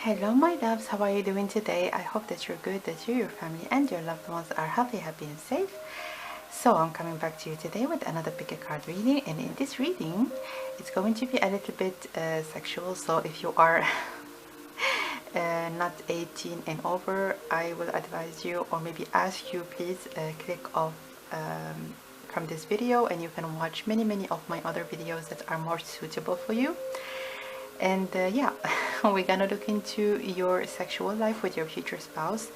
Hello my loves, how are you doing today? I hope that you're good, that you, your family and your loved ones are healthy, happy and safe. So I'm coming back to you today with another pick a card reading, and in this reading it's going to be a little bit sexual, so if you are not 18 and over, I will advise you or maybe ask you, please click off from this video and you can watch many of my other videos that are more suitable for you. And yeah, we're gonna look into your sexual life with your future spouse,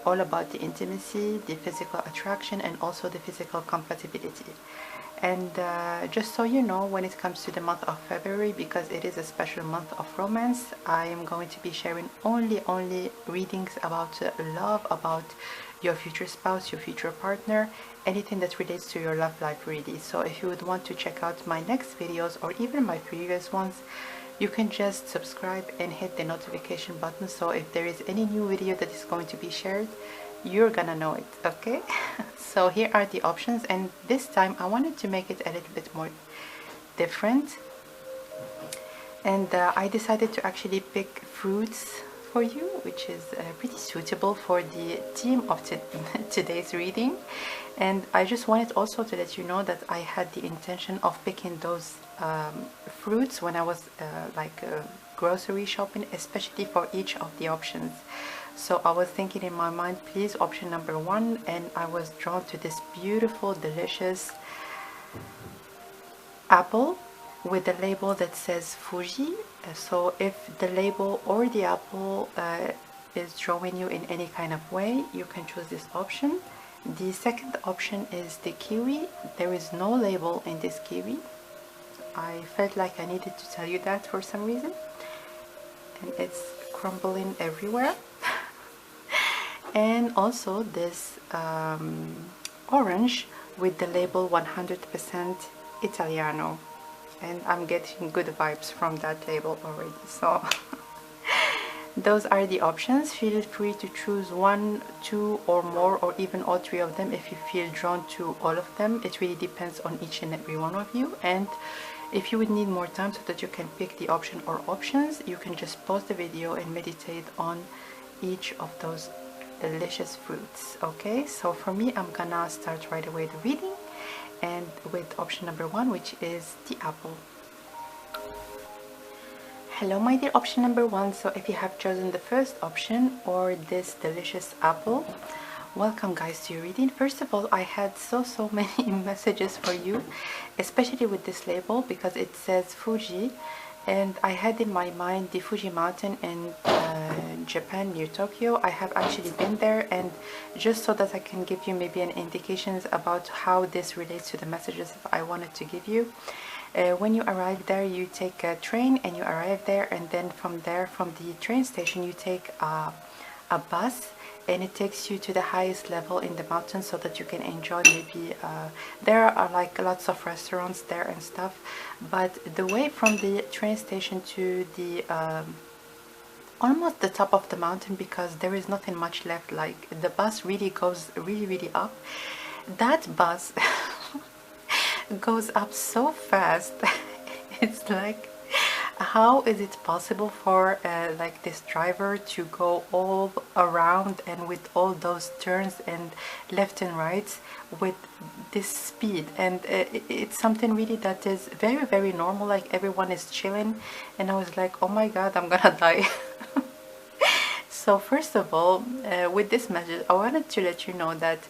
all about the intimacy, the physical attraction, and also the physical compatibility. And just so you know, when it comes to the month of February, because it is a special month of romance, I am going to be sharing only readings about love, about your future spouse, your future partner, anything that relates to your love life really. So if you would want to check out my next videos or even my previous ones, you can just subscribe and hit the notification button, so if there is any new video that is going to be shared, you're gonna know it, okay? So here are the options, and this time I wanted to make it a little bit more different, and I decided to actually pick fruits for you, which is pretty suitable for the theme of today's reading. And I just wanted also to let you know that I had the intention of picking those fruits when I was grocery shopping, especially for each of the options. So I was thinking in my mind, please option number one, and I was drawn to this beautiful delicious apple with a label that says Fuji. So if the label or the apple is drawing you in any kind of way, you can choose this option. The second option is the kiwi. There is no label in this kiwi. I felt like I needed to tell you that for some reason, and it's crumbling everywhere. And also this orange with the label 100% Italiano, and I'm getting good vibes from that label already. So those are the options. Feel free to choose one, two or more, or even all three of them if you feel drawn to all of them. It really depends on each and every one of you, and if you would need more time so that you can pick the option or options, you can just pause the video and meditate on each of those delicious fruits. Okay, so for me, I'm gonna start right away the reading, and with option number one, which is the apple. Hello my dear option number one. So if you have chosen the first option, or this delicious apple, welcome guys to your reading. First of all, I had so many messages for you, especially with this label, because it says Fuji, and I had in my mind the Fuji mountain in Japan near Tokyo. I have actually been there, and just so that I can give you maybe an indications about how this relates to the messages if I wanted to give you. When you arrive there, you take a train and you arrive there, and then from there, from the train station, you take a bus, and it takes you to the highest level in the mountain so that you can enjoy maybe there are like lots of restaurants there and stuff, but the way from the train station to the almost the top of the mountain, because there is nothing much left, like the bus really goes really up. That bus goes up so fast. It's like, how is it possible for like this driver to go all around and with all those turns and left and rights with this speed? And it's something really that is very normal, like everyone is chilling, and I was like, oh my god, I'm gonna die. So first of all, with this message, I wanted to let you know that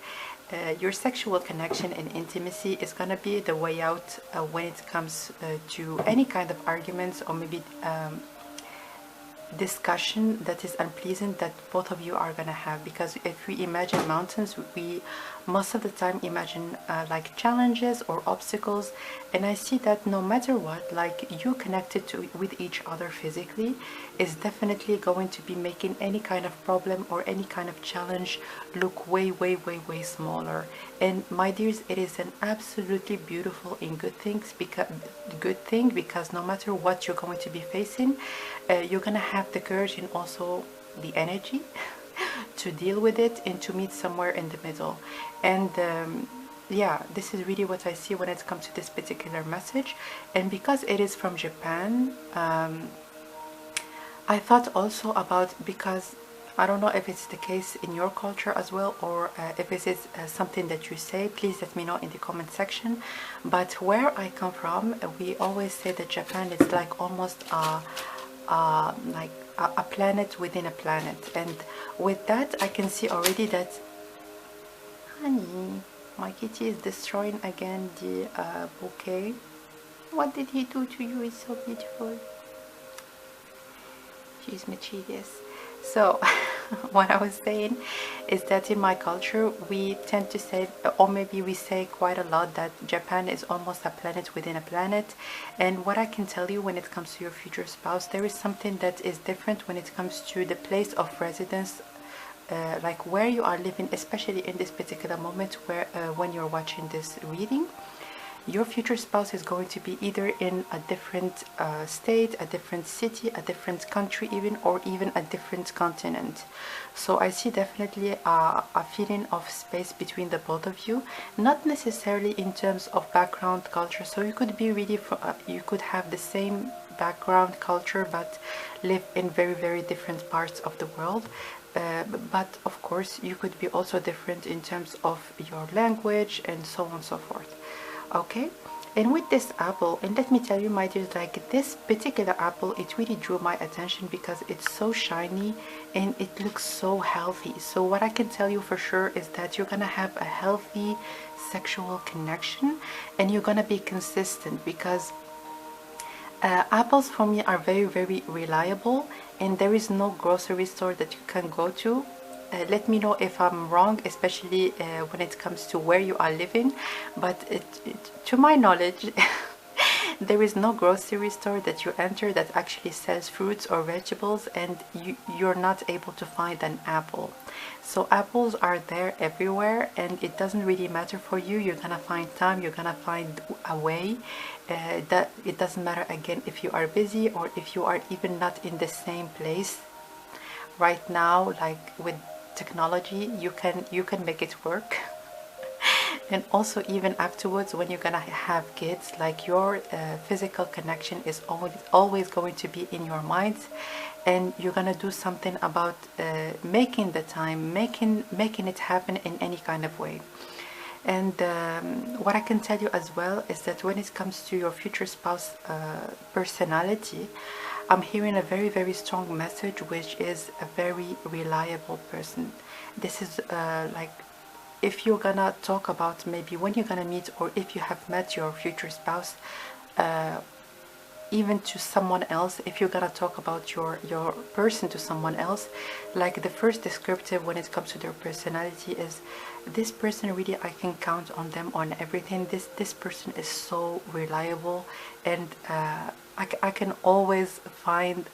your sexual connection and intimacy is gonna be the way out when it comes to any kind of arguments or maybe discussion that is unpleasant that both of you are gonna have. Because if we imagine mountains, we most of the time imagine like challenges or obstacles, and I see that no matter what, like you connected to with each other physically is definitely going to be making any kind of problem or any kind of challenge look way smaller. And my dears, it is an absolutely beautiful and good thing, because no matter what you're going to be facing, you're gonna have the courage and also the energy to deal with it and to meet somewhere in the middle. And yeah, this is really what I see when it comes to this particular message. And because it is from Japan, I thought also about, because I don't know if it's the case in your culture as well, or if this is something that you say, please let me know in the comment section. But where I come from, we always say that Japan is like almost a planet within a planet. And with that, I can see already that, honey, my kitty is destroying again the bouquet. What did he do to you? It's so beautiful. She's mischievous. So what I was saying is that in my culture we tend to say, or maybe we say quite a lot, that Japan is almost a planet within a planet. And what I can tell you, when it comes to your future spouse, there is something that is different when it comes to the place of residence, like where you are living, especially in this particular moment where when you're watching this reading. Your future spouse is going to be either in a different state, a different city, a different country even, or even a different continent. So I see definitely a feeling of space between the both of you, not necessarily in terms of background culture. So you could be really, you could have the same background culture but live in very, very different parts of the world. But of course you could be also different in terms of your language and so on and so forth. Okay, and with this apple, and let me tell you, my dears, like this particular apple, it really drew my attention because it's so shiny and it looks so healthy. So what I can tell you for sure is that you're gonna have a healthy sexual connection, and you're gonna be consistent, because apples for me are very, very reliable, and there is no grocery store that you can go to. Let me know if I'm wrong, especially when it comes to where you are living, but to my knowledge there is no grocery store that you enter that actually sells fruits or vegetables and you're not able to find an apple. So apples are there everywhere, and it doesn't really matter for you. You're gonna find time, you're gonna find a way. That it doesn't matter, again, if you are busy or if you are even not in the same place right now. Like with technology, you can make it work. And also even afterwards, when you're gonna have kids, like your physical connection is always going to be in your minds, and you're gonna do something about making the time, making it happen in any kind of way. And what I can tell you as well is that when it comes to your future spouse personality, I'm hearing a very, very strong message, which is a very reliable person. This is like, if you're gonna talk about maybe when you're gonna meet, or if you have met your future spouse, even to someone else, if you're gonna talk about your person to someone else, like the first descriptive when it comes to their personality is, this person really, I can count on them on everything. This person is so reliable, and I can always find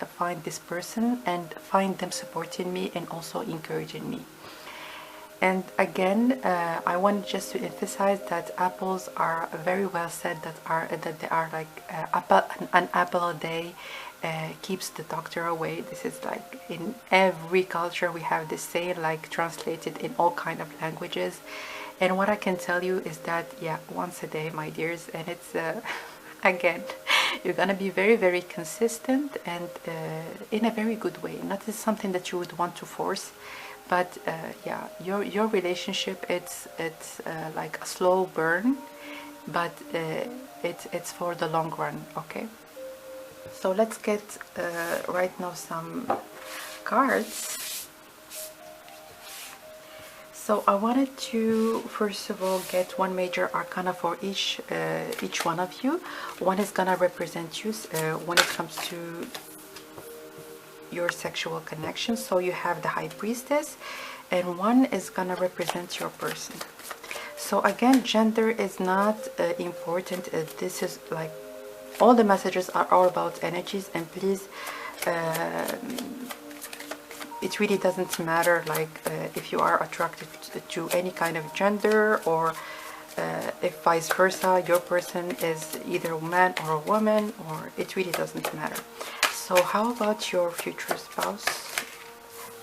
this person and find them supporting me and also encouraging me. And again, I want just to emphasize that apples are very well said, that they are like an apple a day keeps the doctor away. This is like in every culture we have this saying, like translated in all kind of languages. And what I can tell you is that, yeah, once a day, my dears, and it's again, you're gonna be very, very consistent, and in a very good way. Not as something that you would want to force, but yeah, your relationship, it's like a slow burn, but it's for the long run. Okay, so let's get right now some cards. So I wanted to first of all get one major arcana for each one of you. One is gonna represent you when it comes to your sexual connection. So you have the High Priestess, and one is gonna represent your person. So again, gender is not important. This is like, all the messages are all about energies, and please, it really doesn't matter like if you are attracted to any kind of gender, or if vice versa, your person is either a man or a woman, or it really doesn't matter. So how about your future spouse?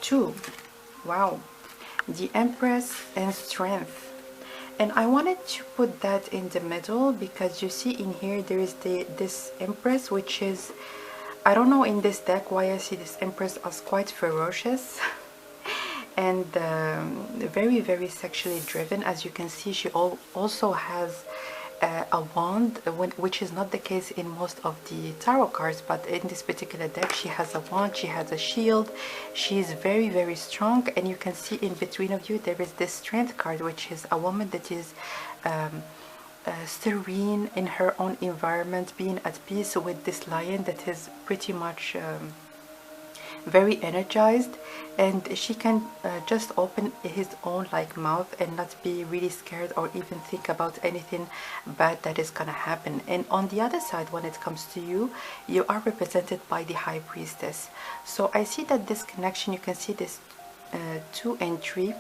2. Wow. The Empress and Strength. And I wanted to put that in the middle because you see in here there is this Empress, which is I don't know in this deck why I see this Empress as quite ferocious and very, very sexually driven. As you can see, she also has a wand, which is not the case in most of the tarot cards, but in this particular deck she has a wand, she has a shield, she is very, very strong. And you can see in between of you there is this Strength card, which is a woman that is serene in her own environment, being at peace with this lion that is pretty much very energized, and she can just open his own like mouth and not be really scared or even think about anything bad that is gonna happen. And on the other side, when it comes to you, you are represented by the High Priestess. So I see that this connection, you can see this 2 and 3,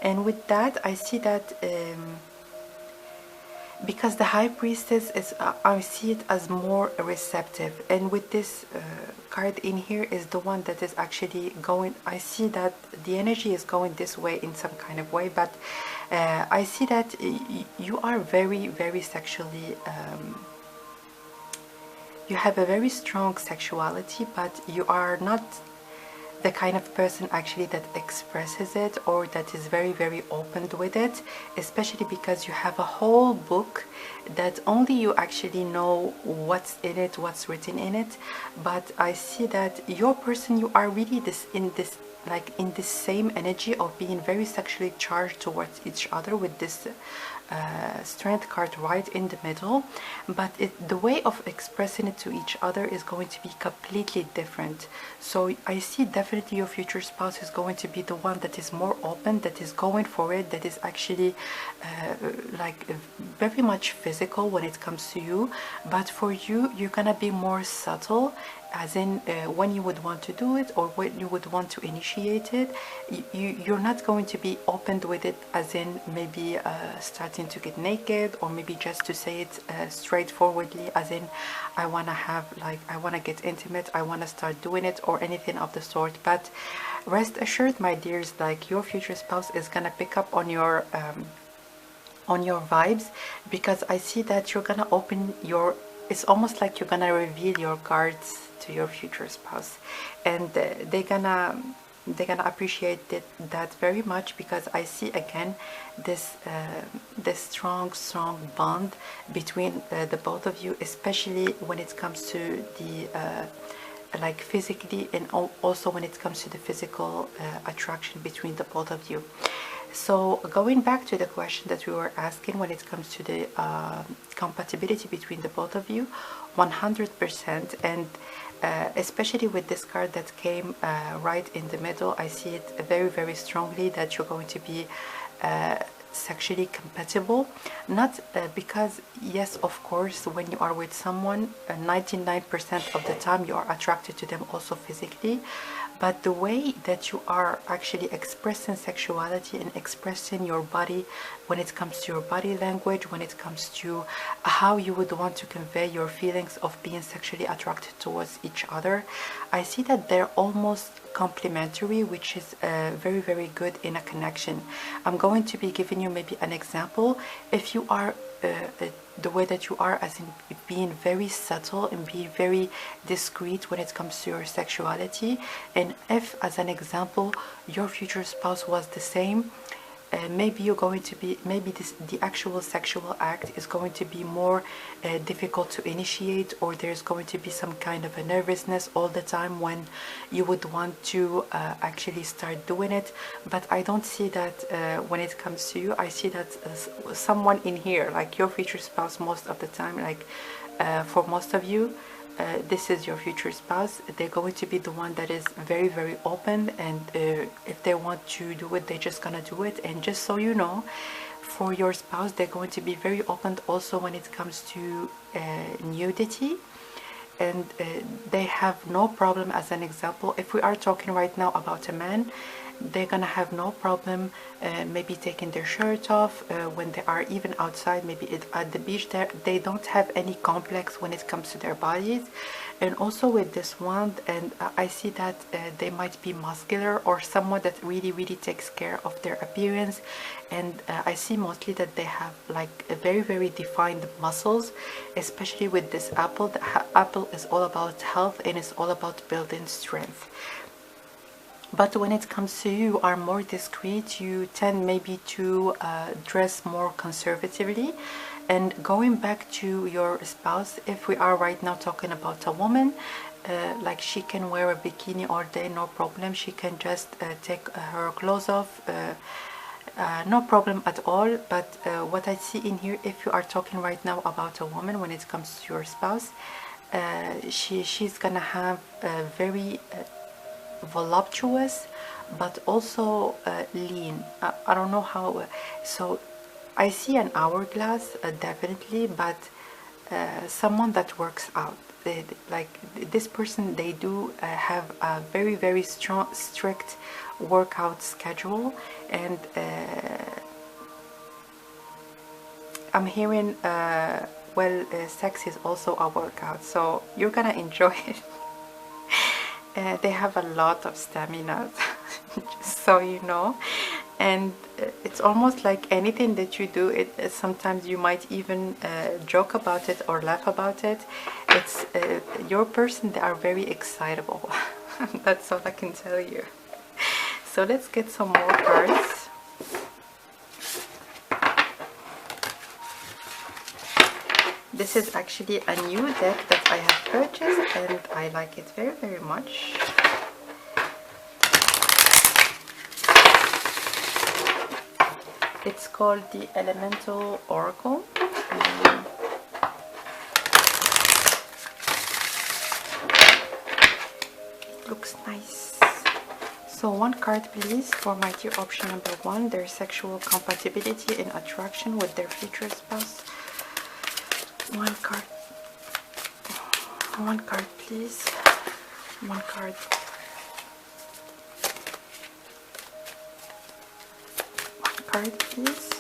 and with that I see that because the High Priestess is, I see it as more receptive, and with this card in here is the one that is actually going, I see that the energy is going this way in some kind of way, but I see that you are very, very sexually, you have a very strong sexuality, but you are not the kind of person actually that expresses it or that is very, very open with it, especially because you have a whole book that only you actually know what's in it, what's written in it. But I see that your person, you are really in this same energy of being very sexually charged towards each other with this Strength card right in the middle, but the way of expressing it to each other is going to be completely different. So I see definitely your future spouse is going to be the one that is more open, that is going for it, that is actually like very much physical when it comes to you. But for you, you're gonna be more subtle, as in when you would want to do it or when you would want to initiate it. You're not going to be opened with it, as in maybe starting to get naked, or maybe just to say it straightforwardly, as in I want to have, like, I want to get intimate, I want to start doing it, or anything of the sort. But rest assured, my dears, like, your future spouse is gonna pick up on your vibes, because I see that you're gonna open your, it's almost like you're gonna reveal your cards to your future spouse, and they're gonna appreciate that very much, because I see again this strong bond between the both of you, especially when it comes to the like physically, and also when it comes to the physical attraction between the both of you. So going back to the question that we were asking when it comes to the compatibility between the both of you, 100%. And especially with this card that came right in the middle, I see it very, very strongly that you're going to be sexually compatible. Not because, yes, of course, when you are with someone, 99% of the time you are attracted to them also physically, but the way that you are actually expressing sexuality and expressing your body, when it comes to your body language, when it comes to how you would want to convey your feelings of being sexually attracted towards each other, I see that they're almost complementary, which is very, very good in a connection. I'm going to be giving you maybe an example. If you are the way that you are, as in being very subtle and being very discreet when it comes to your sexuality, and if, as an example, your future spouse was the same, maybe you're going to be, maybe the actual sexual act is going to be more difficult to initiate, or there's going to be some kind of a nervousness all the time when you would want to actually start doing it. But I don't see that when it comes to you. I see that someone in here, like your future spouse, most of the time, like for most of you, this is your future spouse. They're going to be the one that is very, very open, and if they want to do it, they're just gonna do it. And just so you know, for your spouse, they're going to be very open also when it comes to nudity, and they have no problem. As an example, if we are talking right now about a man, they're gonna have no problem maybe taking their shirt off when they are even outside, maybe at the beach. They don't have any complex when it comes to their bodies. And also with this wand, and I see that they might be muscular or someone that really takes care of their appearance. And I see mostly that they have like a very defined muscles, especially with this apple. The apple is all about health and it's all about building strength. But when it comes to you are more discreet, you tend maybe to dress more conservatively. And going back to your spouse, if we are right now talking about a woman, like she can wear a bikini all day, no problem. She can just take her clothes off, no problem at all. But what I see in here, if you are talking right now about a woman, when it comes to your spouse, she's gonna have a very voluptuous but also lean. I don't know how, so I see an hourglass definitely, but someone that works out. Like this person, they do have a very strong strict workout schedule. And I'm hearing sex is also a workout, so you're gonna enjoy it. They have a lot of stamina, just so you know. And it's almost like anything that you do, sometimes you might even joke about it or laugh about it. It's your person, they are very excitable. That's all I can tell you. So let's get some more cards. This is actually a new deck that I have purchased and I like it very much. It's called the Elemental Oracle. It looks nice. So one card please for my dear option number 1, their sexual compatibility and attraction with their future spouse. One card please. One card. One card please.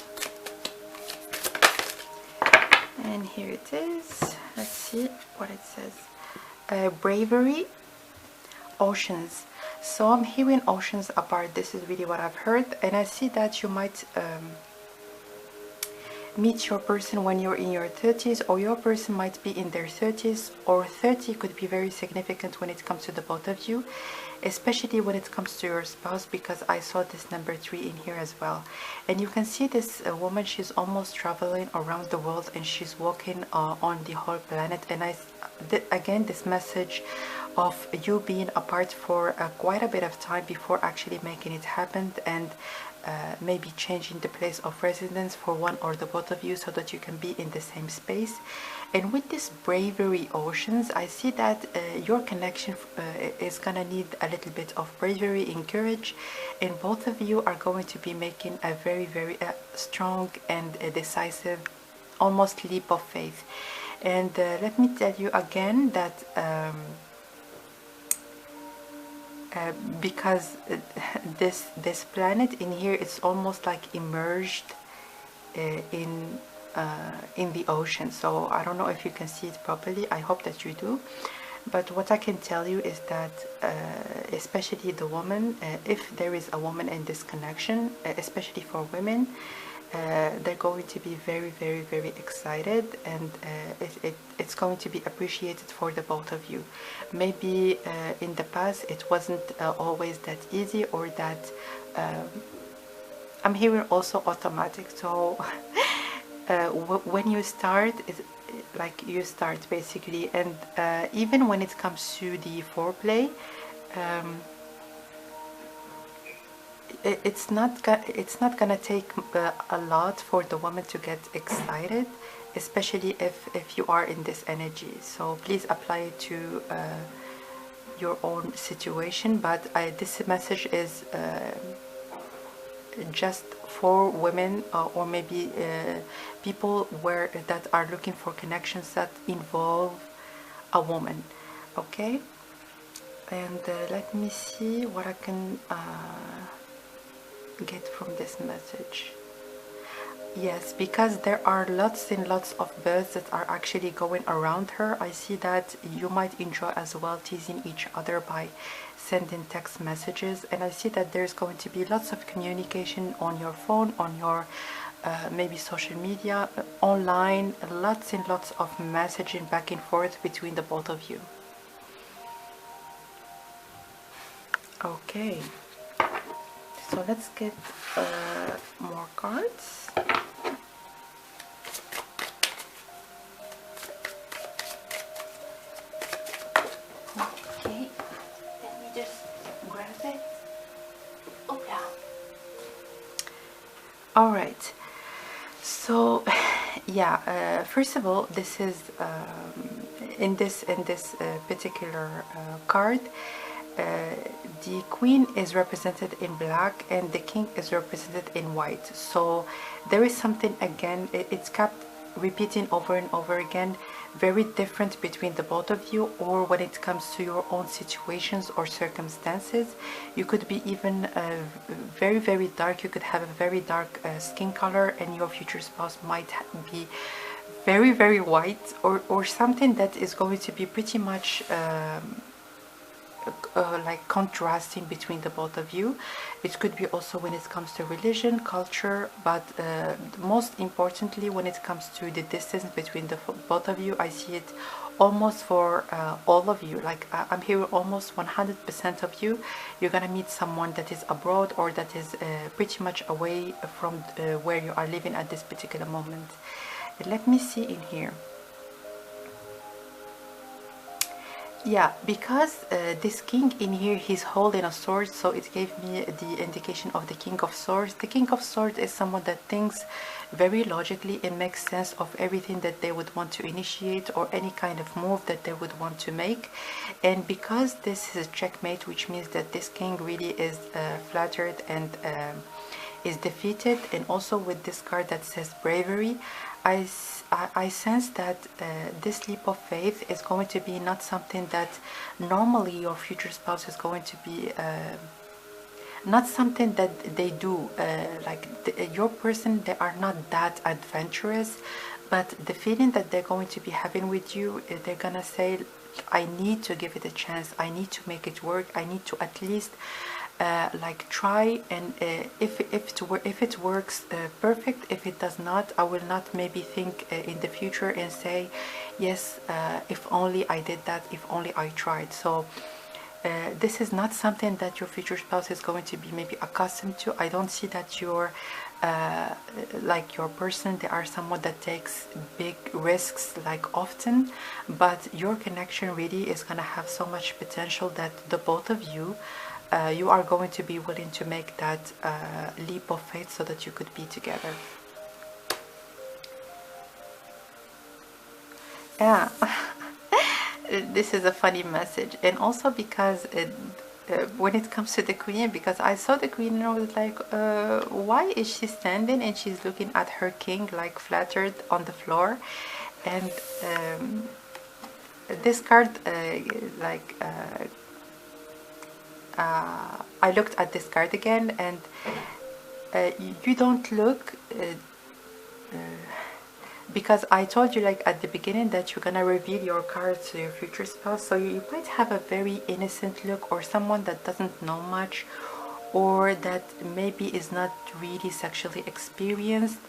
And here it is. Let's see what it says. Bravery, oceans. So I'm hearing oceans apart. This is really what I've heard. And I see that you might meet your person when you're in your 30s, or your person might be in their 30s, or 30 could be very significant when it comes to the both of you, especially when it comes to your spouse, because I saw this number 3 in here as well. And you can see this woman, she's almost traveling around the world and she's walking on the whole planet. And again, this message of you being apart for quite a bit of time before actually making it happen, and maybe changing the place of residence for one or the both of you so that you can be in the same space. And with this bravery oceans, I see that your connection is gonna need a little bit of bravery and courage, and both of you are going to be making a very strong and decisive almost leap of faith. And let me tell you again that because this planet in here is almost like immersed in the ocean. So I don't know if you can see it properly. I hope that you do. But what I can tell you is that especially the woman, if there is a woman in this connection, especially for women, they're going to be very excited, and it's going to be appreciated for the both of you. Maybe in the past it wasn't always that easy, or that I'm hearing also automatic. So when you start, it's like you start basically. And even when it comes to the foreplay, it's not gonna take a lot for the woman to get excited, especially if you are in this energy. So please apply it to your own situation. But this message is just for women, or maybe people that are looking for connections that involve a woman. Okay. And let me see what I can get from this message? Yes, because there are lots and lots of birds that are actually going around her. I see that you might enjoy as well teasing each other by sending text messages, and I see that there's going to be lots of communication on your phone, on your maybe social media, online, lots and lots of messaging back and forth between the both of you. Okay, so let's get more cards. Okay, let me just grab it. Oh yeah. All right. So, yeah. First of all, this is in this particular card. The queen is represented in black and the king is represented in white. So there is something, again, it's kept repeating over and over again, very different between the both of you, or when it comes to your own situations or circumstances. You could be even very, very dark. You could have a very dark skin color, and your future spouse might be very, very white, or something that is going to be pretty much like contrasting between the both of you. It could be also when it comes to religion, culture, but most importantly when it comes to the distance between the both of you. I see it almost for all of you. Like I'm hearing almost 100% of you. You're gonna meet someone that is abroad or that is pretty much away from where you are living at this particular moment. Let me see in here. Yeah, because this king in here, he's holding a sword, so it gave me the indication of the king of swords. The king of swords is someone that thinks very logically and makes sense of everything that they would want to initiate or any kind of move that they would want to make. And because this is a checkmate, which means that this king really is flattered and is defeated, and also with this card that says bravery, I sense that this leap of faith is going to be not something that normally your future spouse is going to be, not something that they do. Your person, they are not that adventurous, but the feeling that they're going to be having with you, they're gonna say, I need to give it a chance, I need to make it work, I need to at least like try, and if it works, perfect. If it does not, I will not maybe think in the future and say, yes, if only I did that, if only I tried. So this is not something that your future spouse is going to be maybe accustomed to. I don't see that you're like your person, they are someone that takes big risks like often, but your connection really is going to have so much potential that the both of you, you are going to be willing to make that leap of faith so that you could be together. Yeah. This is a funny message, and also because when it comes to the queen, because I saw the queen and I was like, why is she standing and she's looking at her king like flattered on the floor? And this card I looked at this card again, and you don't look because I told you like at the beginning that you're gonna reveal your cards to your future spouse, so you might have a very innocent look, or someone that doesn't know much, or that maybe is not really sexually experienced.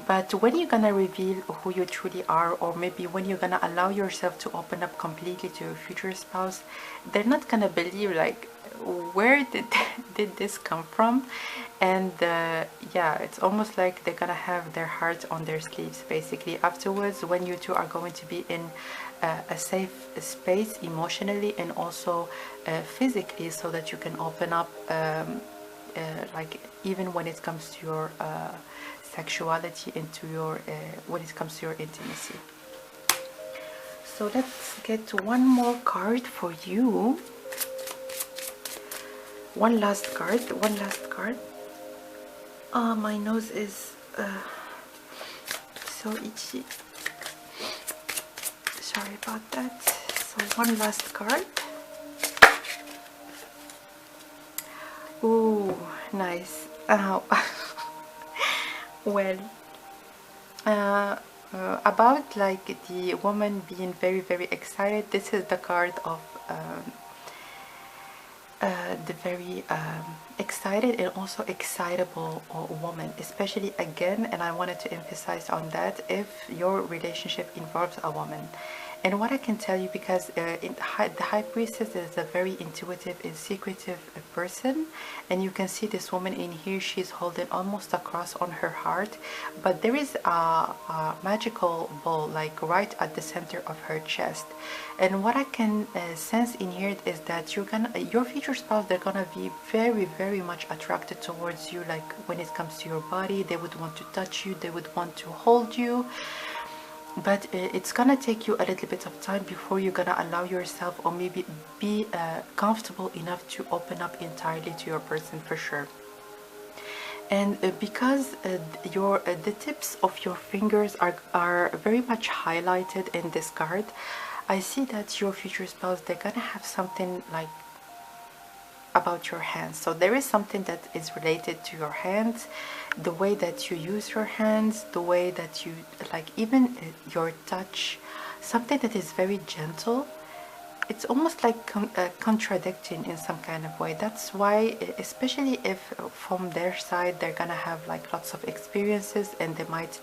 But when you're gonna reveal who you truly are, or maybe when you're gonna allow yourself to open up completely to your future spouse, they're not gonna believe like, where did this come from? And yeah, it's almost like they're gonna have their heart on their sleeves basically afterwards, when you two are going to be in a safe space emotionally and also physically, so that you can open up like even when it comes to your sexuality, into your when it comes to your intimacy. So let's get one more card for you. One last card. My nose is so itchy. Sorry about that. So one last card. Ooh, Nice. Well, about like the woman being very, very excited, this is the card of the very excited and also excitable woman, especially again, and I wanted to emphasize on that, if your relationship involves a woman. And what I can tell you, because the high priestess is a very intuitive and secretive person, and you can see this woman in here, she's holding almost a cross on her heart, but there is a magical ball like right at the center of her chest. And what I can sense in here is that your future spouse, they're gonna be very, very much attracted towards you. Like when it comes to your body, they would want to touch you, they would want to hold you, but it's gonna take you a little bit of time before you're gonna allow yourself, or maybe be comfortable enough to open up entirely to your person, for sure. And because the tips of your fingers are very much highlighted in this card, I see that your future spouse, they're gonna have something like about your hands. So there is something that is related to your hands, the way that you use your hands, the way that you like, even your touch, something that is very gentle. It's almost like contradicting in some kind of way. That's why, especially if from their side they're gonna have like lots of experiences, and they might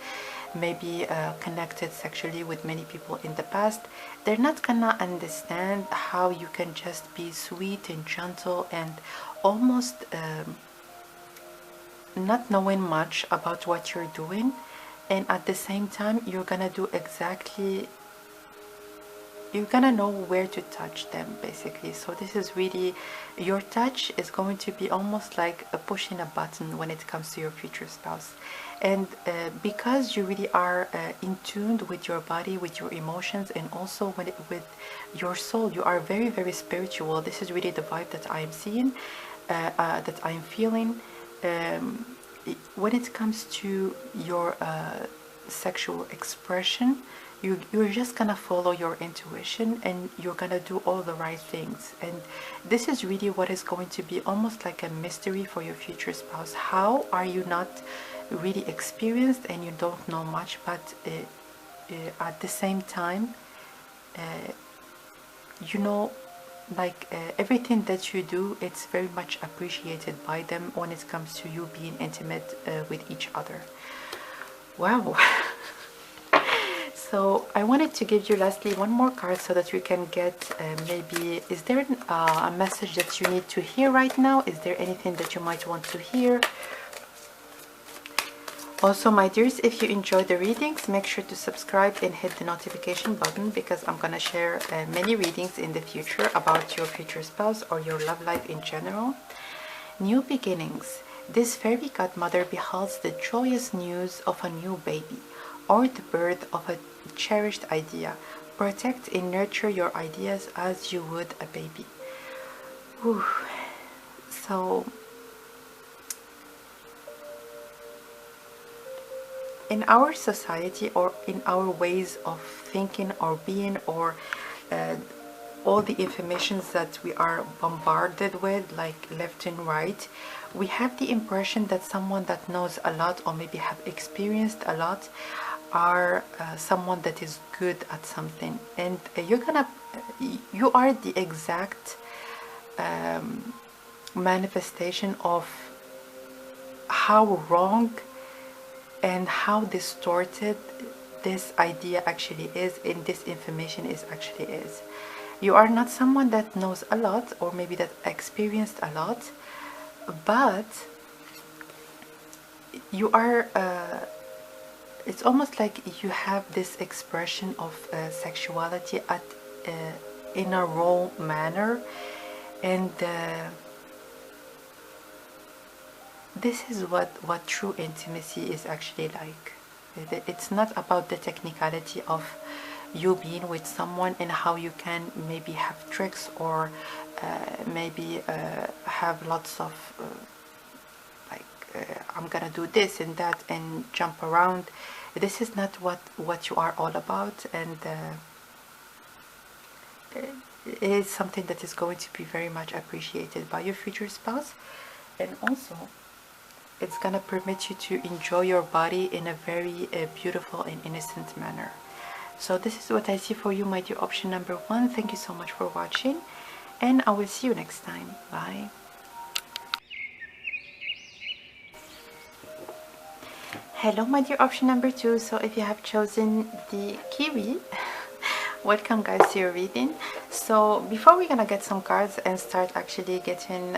maybe connected sexually with many people in the past, they're not gonna understand how you can just be sweet and gentle and almost not knowing much about what you're doing, and at the same time you're gonna do exactly, you're gonna know where to touch them, basically. So this is really, your touch is going to be almost like pushing a button when it comes to your future spouse. And because you really are in tune with your body, with your emotions, and also with your soul, you are very, very spiritual. This is really the vibe that I am seeing, that I am feeling. When it comes to your sexual expression, you're just gonna follow your intuition, and you're gonna do all the right things. And this is really what is going to be almost like a mystery for your future spouse. How are you not really experienced and you don't know much, but at the same time you know, like everything that you do, it's very much appreciated by them when it comes to you being intimate with each other. Wow. So I wanted to give you lastly one more card so that you can get maybe, is there a message that you need to hear right now? Is there anything that you might want to hear? Also, my dears, if you enjoyed the readings, make sure to subscribe and hit the notification button, because I'm gonna share many readings in the future about your future spouse or your love life in general. New beginnings. This fairy godmother beholds the joyous news of a new baby, or the birth of a cherished idea. Protect and nurture your ideas as you would a baby. Whew. So in our society, or in our ways of thinking or being, or all the informations that we are bombarded with, like left and right, we have the impression that someone that knows a lot, or maybe have experienced a lot, are someone that is good at something. And you are the exact manifestation of how wrong and how distorted this idea actually is, and this information is. You are not someone that knows a lot, or maybe that experienced a lot, but you are it's almost like you have this expression of sexuality in a raw manner, and this is what true intimacy is actually like. It's not about the technicality of you being with someone and how you can maybe have tricks, or maybe have lots of I'm gonna do this and that and jump around. This is not what you are all about, and it is something that is going to be very much appreciated by your future spouse. and also it's gonna permit you to enjoy your body in a very beautiful and innocent manner. So this is what I see for you, my dear option number 1. Thank you so much for watching, and I will see you next time. Bye. Hello, my dear option number 2. So if you have chosen the Kiwi, welcome guys to your reading. So before we're gonna get some cards and start actually getting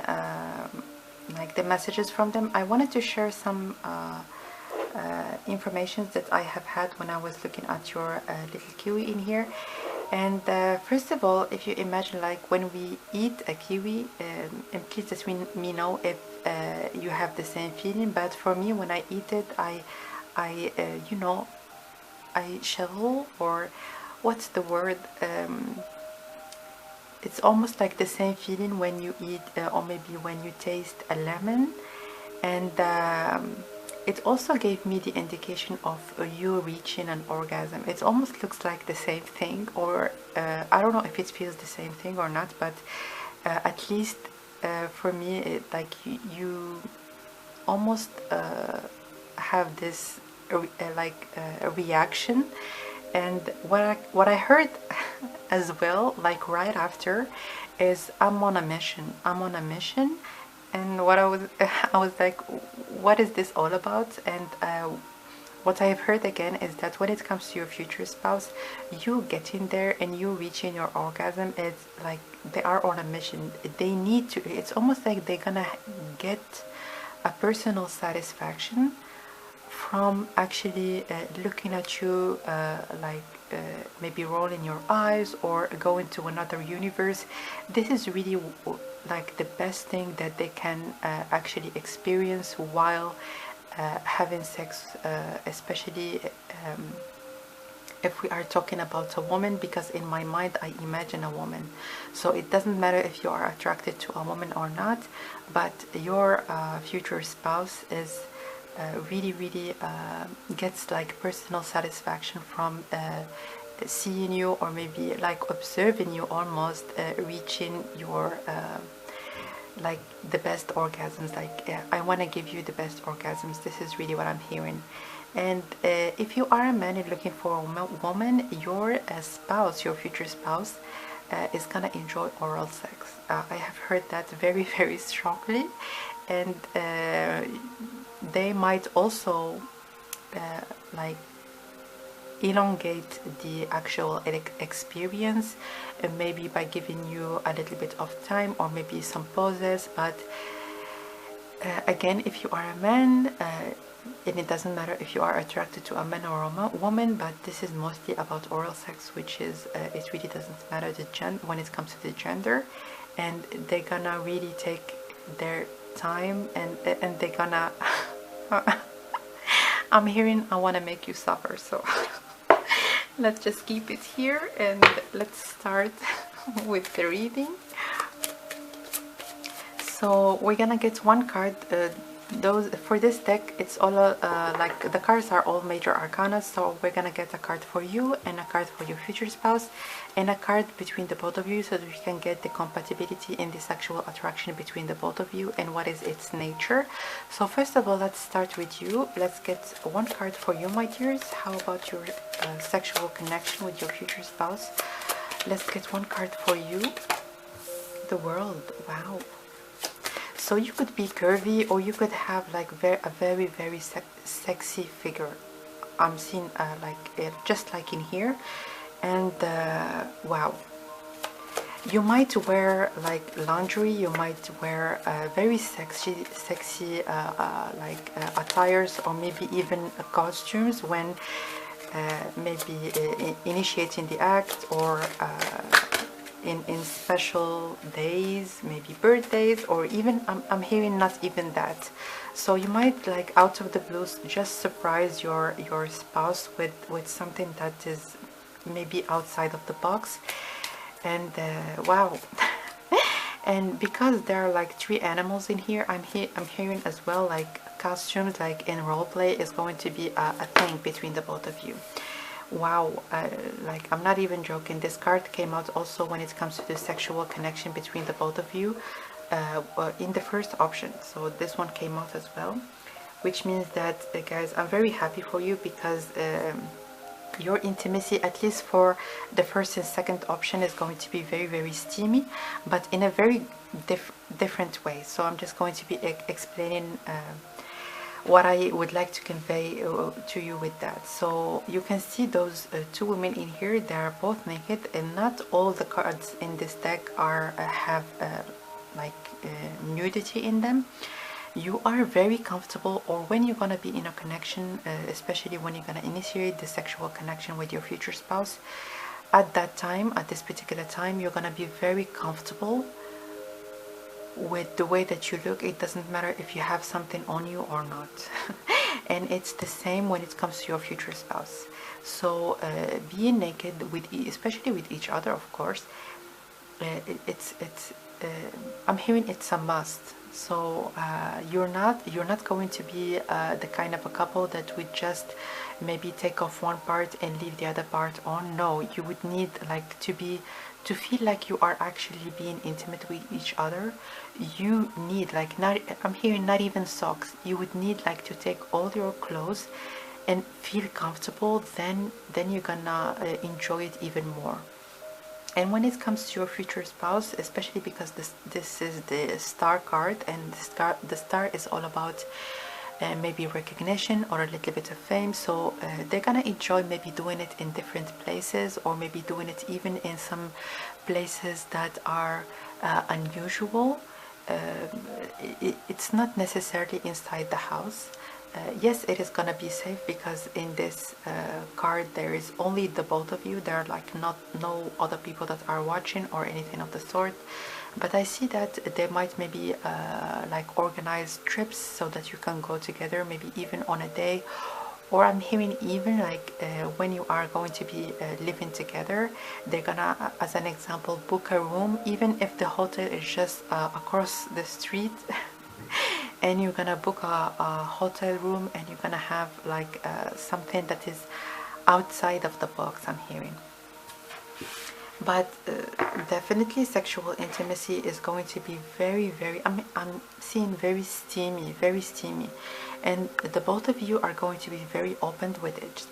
like the messages from them, I wanted to share some information that I have had when I was looking at your little kiwi in here. And first of all, if you imagine like when we eat a kiwi, and please let me know if you have the same feeling, but for me when I eat it, I you know, I shovel, or what's the word, it's almost like the same feeling when you eat or maybe when you taste a lemon. And it also gave me the indication of you reaching an orgasm. It almost looks like the same thing, or I don't know if it feels the same thing or not, but at least for me, like you almost have this like a reaction. And what I heard as well, like right after, is I'm on a mission. I'm on a mission. And what I was like, what is this all about? And what I've heard again is that when it comes to your future spouse, you getting there and you reaching your orgasm, it's like they are on a mission. They need to, it's almost like they're gonna get a personal satisfaction from actually looking at you, like maybe rolling your eyes or going to another universe. This is really like the best thing that they can actually experience while having sex, especially if we are talking about a woman, because in my mind I imagine a woman. So it doesn't matter if you are attracted to a woman or not, but your future spouse is really gets like personal satisfaction from seeing you, or maybe like observing you almost reaching your like the best orgasms. Like I want to give you the best orgasms. This is really what I'm hearing. And if you are a man and looking for a woman, your spouse, your future spouse, is gonna enjoy oral sex. I have heard that very strongly. And they might also like elongate the actual experience, maybe by giving you a little bit of time or maybe some pauses. But again, if you are a man, and it doesn't matter if you are attracted to a man or a woman, but this is mostly about oral sex, which is it really doesn't matter the gender when it comes to the gender. And they're gonna really take their time, and they're gonna I'm hearing I want to make you suffer. So let's just keep it here and let's start with the reading. So we're gonna get one card. Those for this deck, it's all like the cards are all major arcana. So we're gonna get a card for you and a card for your future spouse and a card between the both of you, so that we can get the compatibility in the sexual attraction between the both of you and what is its nature. So first of all, let's start with you. Let's get one card for you, my dears. How about your sexual connection with your future spouse? Let's get one card for you. The World. Wow. So you could be curvy, or you could have like a very sexy figure. I'm seeing like it just like in here. And wow, you might wear like lingerie, you might wear very sexy like attires, or maybe even costumes when maybe initiating the act, or in special days, maybe birthdays, or even I'm hearing not even that. So you might like out of the blues just surprise your spouse with something that is maybe outside of the box. And wow. And because there are like 3 animals in here, I'm hearing as well like costumes, like in role play is going to be a thing between the both of you. Wow, like I'm not even joking. This card came out also when it comes to the sexual connection between the both of you. in the first option. So this one came out as well, which means that guys, I'm very happy for you, because your intimacy, at least for the first and second option, is going to be very, very steamy, but in a very different way. So I'm just going to be explaining what I would like to convey to you with that. So you can see those two women in here. They are both naked, and not all the cards in this deck are have nudity in them. You are very comfortable, or when you're gonna be in a connection, especially when you're gonna initiate the sexual connection with your future spouse, at that time, at this particular time, you're gonna be very comfortable with the way that you look. It doesn't matter if you have something on you or not. And it's the same when it comes to your future spouse. So being naked, with especially with each other, of course, I'm hearing it's a must. So you're not going to be the kind of a couple that would just maybe take off one part and leave the other part on. No, you would need to feel like you are actually being intimate with each other. You need I'm hearing not even socks. You would need to take all your clothes and feel comfortable. Then you're gonna enjoy it even more. And when it comes to your future spouse, especially because this is the star card, and the star is all about maybe recognition or a little bit of fame. So they're gonna enjoy maybe doing it in different places, or maybe doing it even in some places that are unusual. It's not necessarily inside the house. Yes, it is gonna be safe, because in this card there is only the both of you. There are no other people that are watching or anything of the sort. But I see that they might maybe organize trips so that you can go together, maybe even on a day. Or I'm hearing even when you are going to be living together, they're gonna, as an example, book a room, even if the hotel is just across the street. And you're gonna book a hotel room, and you're gonna have something that is outside of the box, I'm hearing. But definitely sexual intimacy is going to be very, very, I'm seeing very steamy, and the both of you are going to be very open with it.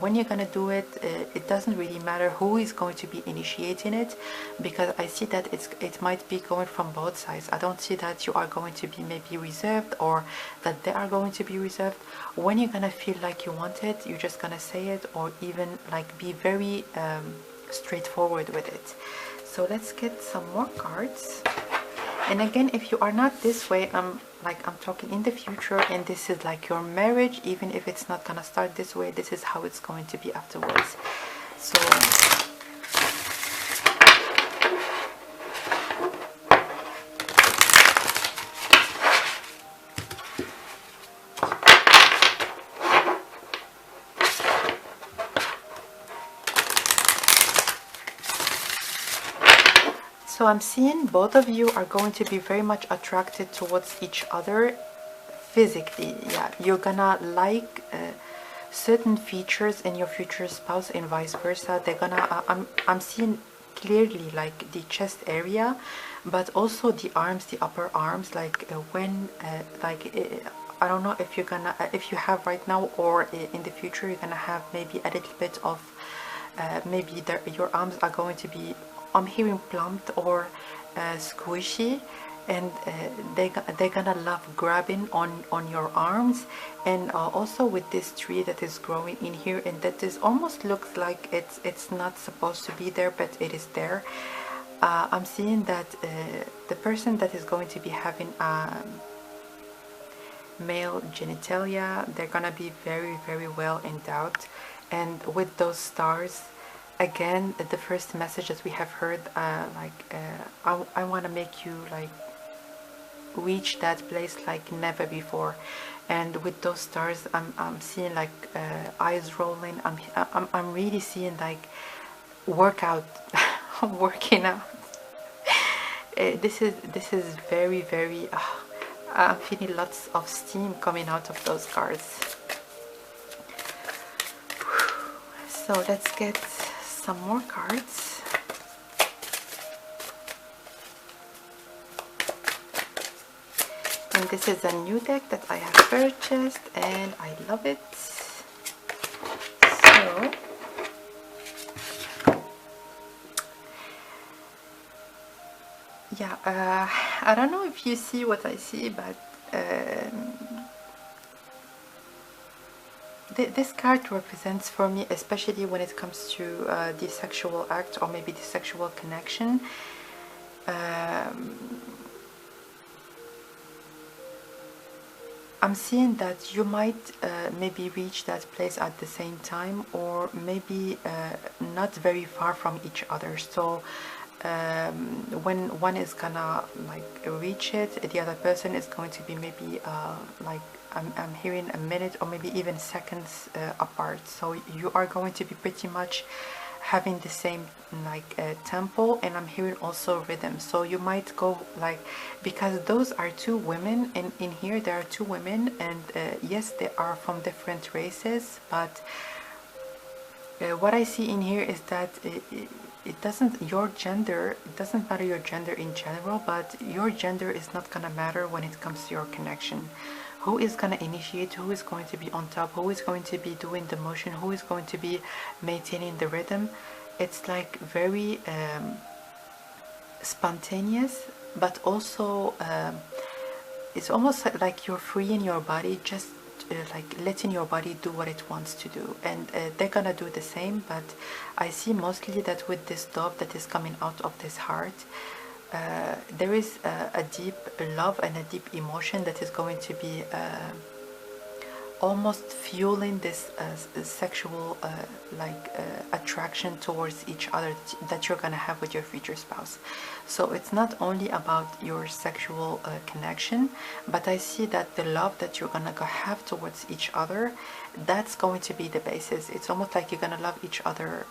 When you're gonna do it, it doesn't really matter who is going to be initiating it, because I see that it might be going from both sides. I don't see that you are going to be maybe reserved, or that they are going to be reserved. When you're gonna feel like you want it, you're just gonna say it, or even be very straightforward with it. So let's get some more cards. And again, if you are not this way, I'm talking in the future, and this is your marriage. Even if it's not gonna start this way, this is how it's going to be afterwards. So So I'm seeing both of you are going to be very much attracted towards each other physically. Yeah, you're gonna like certain features in your future spouse, and vice versa. They're gonna I'm seeing clearly the chest area, but also the arms, the upper arms, when I don't know if you're gonna if you have right now, or in the future you're gonna have maybe a little bit of maybe your arms are going to be, I'm hearing plumped or squishy, and they're gonna love grabbing on your arms. And also with this tree that is growing in here, and that is almost looks like it's not supposed to be there, but it is there. I'm seeing that the person that is going to be having male genitalia, they're gonna be very, very well endowed. And with those stars, again, the first message that we have heard, I want to make you reach that place like never before. And with those stars, I'm seeing eyes rolling. I'm really seeing workout, working out. This is very, very. I'm feeling lots of steam coming out of those cards. So let's get some more cards. And this is a new deck that I have purchased and I love it. So yeah, I don't know if you see what I see, but this card represents for me, especially when it comes to the sexual act or maybe the sexual connection. I'm seeing that you might maybe reach that place at the same time, or maybe not very far from each other. So when one is gonna like reach it, the other person is going to be maybe like I'm hearing a minute or maybe even seconds apart. So you are going to be pretty much having the same like tempo, and I'm hearing also rhythm. So you might go like, because those are two women, and in here there are two women, and yes, they are from different races, but what I see in here is that it doesn't, your gender, it doesn't matter your gender in general, but your gender is not gonna matter when it comes to your connection. Who is gonna initiate, who is going to be on top, who is going to be doing the motion, who is going to be maintaining the rhythm. It's like very spontaneous, but also it's almost like you're freeing your body, just like letting your body do what it wants to do, and they're gonna do the same. But I see mostly that with this dove that is coming out of this heart, there is a deep love and a deep emotion that is going to be almost fueling this sexual attraction towards each other that you're gonna have with your future spouse. So it's not only about your sexual connection, but I see that the love that you're gonna have towards each other, that's going to be the basis. It's almost like you're gonna love each other.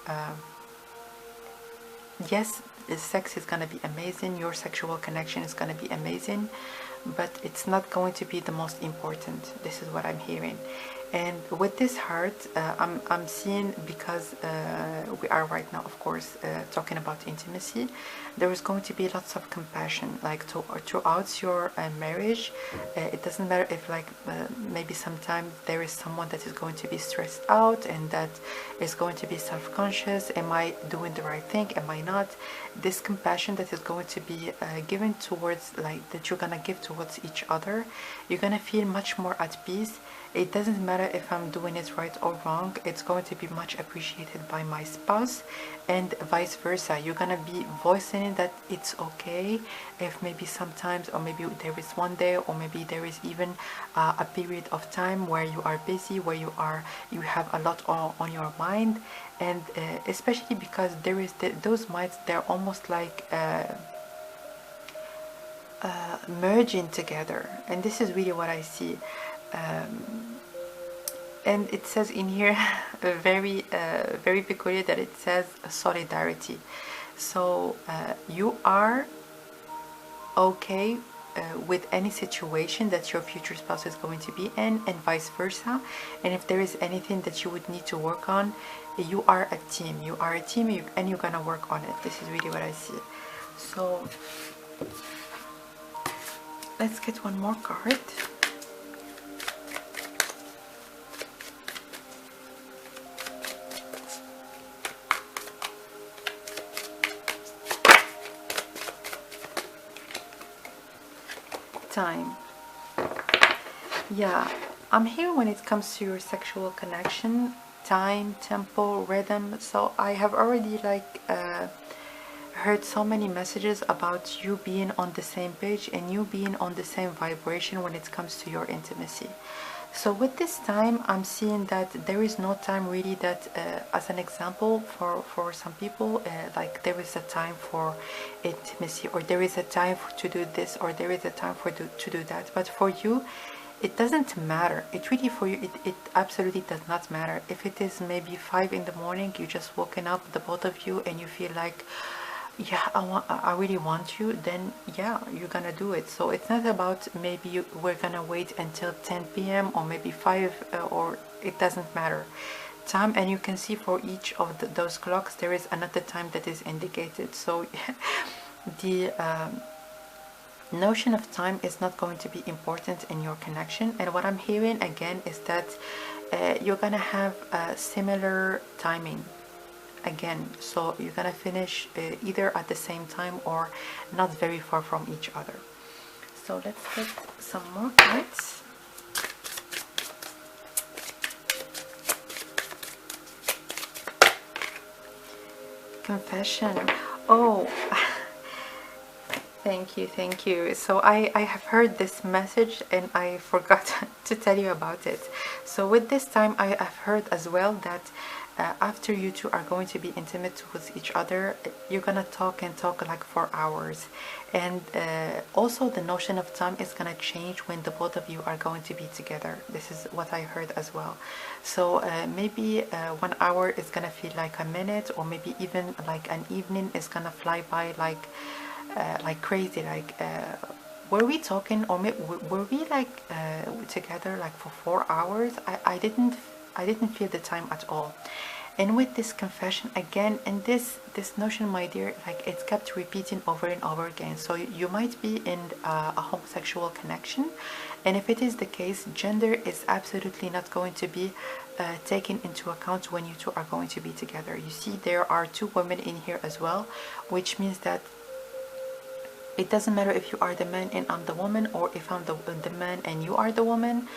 Yes, the sex is gonna be amazing, your sexual connection is gonna be amazing, but it's not going to be the most important. This is what I'm hearing. And with this heart, I'm seeing, because we are right now, of course, talking about intimacy, there is going to be lots of compassion, like throughout your marriage. It doesn't matter if like maybe sometimes there is someone that is going to be stressed out and that is going to be self-conscious. Am I doing the right thing? Am I not? This compassion that is going to be given towards, like, that you're gonna give towards each other, you're gonna feel much more at peace. It doesn't matter if I'm doing it right or wrong, it's going to be much appreciated by my spouse, and vice versa. You're gonna be voicing that it's okay if maybe sometimes, or maybe there is one day, or maybe there is even a period of time where you are busy, where you have a lot on your mind, and especially because there is those minds, they're almost like merging together, and this is really what I see. And it says in here very peculiar, that it says solidarity. So you are okay with any situation that your future spouse is going to be in, and vice versa. And if there is anything that you would need to work on, you are a team. You are a team, and you're gonna work on it. This is really what I see. So let's get one more card. Time. Yeah, I'm here when it comes to your sexual connection, time, tempo, rhythm. So I have already like heard so many messages about you being on the same page and you being on the same vibration when it comes to your intimacy. So with this time, I'm seeing that there is no time really that, as an example, for some people, like there is a time for intimacy, or there is a time to do this, or there is a time to do that. But for you, it doesn't matter. It really, for you, it absolutely does not matter. If it is maybe 5 in the morning, you just woken up, the both of you, and you feel like, yeah, I really want you, then yeah, you're gonna do it. So it's not about maybe we're gonna wait until 10 p.m. or maybe 5, or it doesn't matter time. And you can see for each of those clocks there is another time that is indicated. So notion of time is not going to be important in your connection. And what I'm hearing again is that you're gonna have a similar timing again, so you're gonna finish either at the same time or not very far from each other. So let's get some more cards. Confession. Oh, thank you, thank you. So I have heard this message and I forgot to tell you about it. So with this time, I have heard as well that after you two are going to be intimate with each other, you're gonna talk and talk like for hours. And also the notion of time is gonna change when the both of you are going to be together. This is what I heard as well. So maybe 1 hour is gonna feel like a minute, or maybe even like an evening is gonna fly by like crazy. Like were we talking, or were we like together like for 4 hours? I didn't feel the time at all. And with this confession again, and this notion, my dear, like it's kept repeating over and over again. So you might be in a homosexual connection, and if it is the case, gender is absolutely not going to be taken into account when you two are going to be together. You see, there are 2 women in here as well, which means that it doesn't matter if you are the man and I'm the woman, or if I'm the man and you are the woman.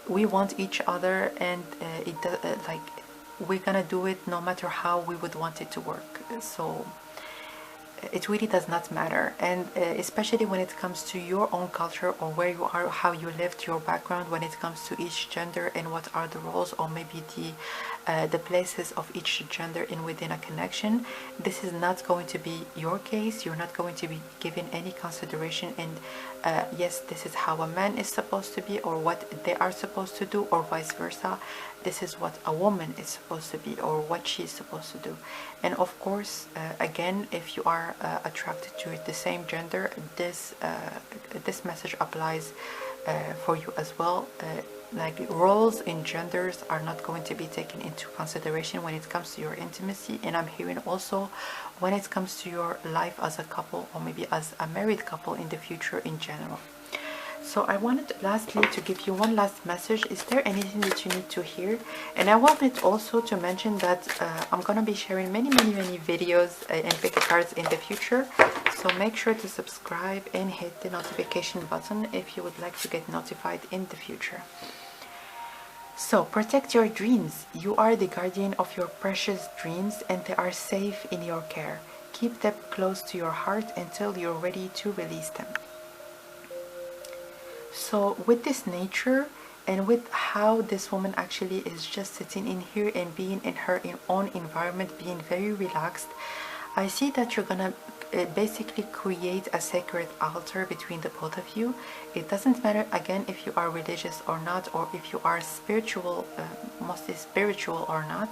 We want each other, and like we're gonna do it no matter how we would want it to work. So it really does not matter. And especially when it comes to your own culture, or where you are, how you lived, your background, when it comes to each gender and what are the roles, or maybe the places of each gender in within a connection, this is not going to be your case. You're not going to be given any consideration. And yes, this is how a man is supposed to be, or what they are supposed to do, or vice versa. This is what a woman is supposed to be, or what she's supposed to do. And of course, again, if you are attracted to the same gender, this message applies for you as well. Like roles in genders are not going to be taken into consideration when it comes to your intimacy. And I'm hearing also when it comes to your life as a couple, or maybe as a married couple in the future in general. So I wanted lastly to give you one last message. Is there anything that you need to hear? And I wanted also to mention that I'm going to be sharing many videos and pick cards in the future. So make sure to subscribe and hit the notification button if you would like to get notified in the future. So protect your dreams. You are the guardian of your precious dreams, and they are safe in your care. Keep them close to your heart until you're ready to release them. So with this nature, and with how this woman actually is just sitting in here and being in her own environment, being very relaxed, I see that you're gonna basically create a sacred altar between the both of you. It doesn't matter again if you are religious or not, or if you are spiritual, mostly spiritual or not.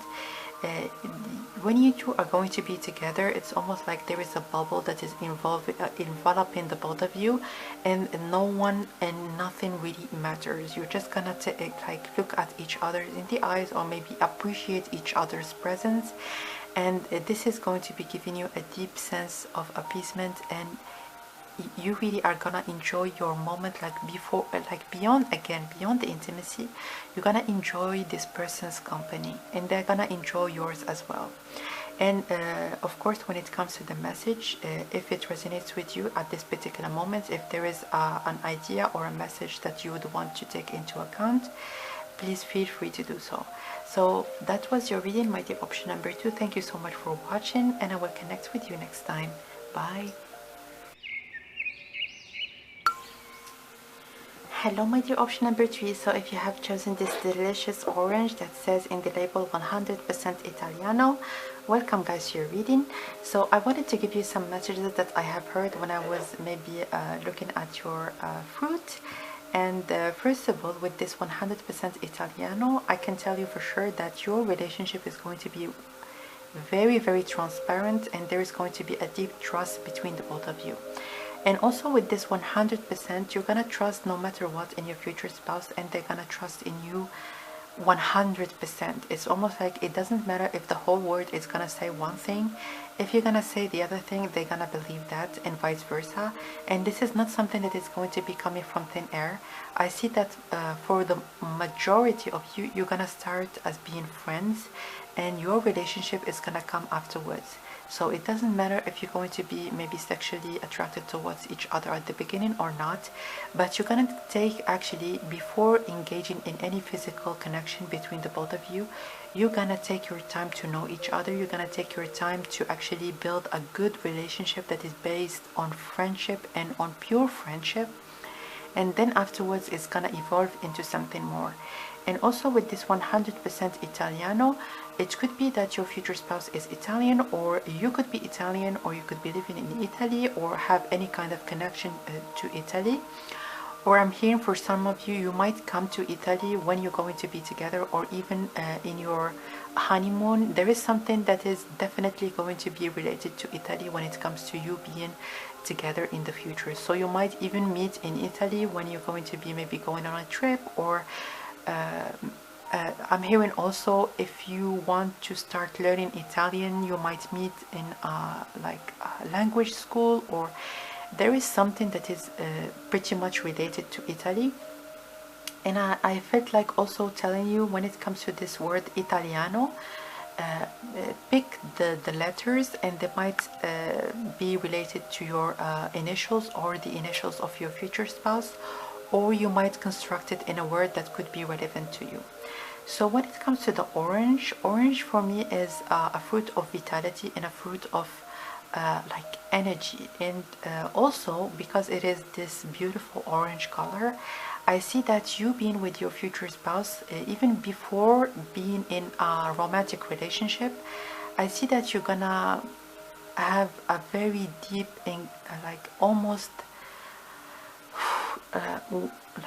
When you two are going to be together, it's almost like there is a bubble that is enveloping the both of you, and no one and nothing really matters. You're just gonna like look at each other in the eyes, or maybe appreciate each other's presence, and this is going to be giving you a deep sense of appeasement, and you really are gonna enjoy your moment, like before, like beyond the intimacy. You're gonna enjoy this person's company, and they're gonna enjoy yours as well. And of course, when it comes to the message, if it resonates with you at this particular moment, if there is an idea or a message that you would want to take into account, please feel free to do so. So that was your reading, my dear option number 2. Thank you so much for watching, and I will connect with you next time. Bye. Hello, my dear option number 3. So if you have chosen this delicious orange that says in the label 100% Italiano, welcome guys to your reading. So I wanted to give you some messages that I have heard when I was maybe looking at your fruit. And first of all, with this 100% Italiano, I can tell you for sure that your relationship is going to be very transparent, and there is going to be a deep trust between the both of you. And also with this 100%, you're gonna trust no matter what in your future spouse, and they're gonna trust in you 100%. It's almost like it doesn't matter if the whole world is gonna say one thing. If you're gonna say the other thing, they're gonna believe that, and vice versa. And this is not something that is going to be coming from thin air. I see that for the majority of you, you're gonna start as being friends, and your relationship is gonna come afterwards. So it doesn't matter if you're going to be maybe sexually attracted towards each other at the beginning or not, but you're gonna take, actually, before engaging in any physical connection between the both of you, you're gonna take your time to know each other. You're gonna take your time to actually build a good relationship that is based on friendship and on pure friendship, and then afterwards it's gonna evolve into something more. And also with this 100% Italiano, it could be that your future spouse is Italian, or you could be Italian, or you could be living in Italy or have any kind of connection to Italy. Or I'm hearing for some of you, you might come to Italy when you're going to be together, or even in your honeymoon. There is something that is definitely going to be related to Italy when it comes to you being together in the future. So you might even meet in Italy when you're going to be maybe going on a trip, or I'm hearing also, if you want to start learning Italian, you might meet in like a language school, or there is something that is pretty much related to Italy. And I felt like also telling you, when it comes to this word Italiano, pick the letters, and they might be related to your initials or the initials of your future spouse, or you might construct it in a word that could be relevant to you. So when it comes to the orange for me is a fruit of vitality and a fruit of like energy. And also because it is this beautiful orange color, I see that you being with your future spouse, even before being in a romantic relationship, I see that you're gonna have a very deep and like almost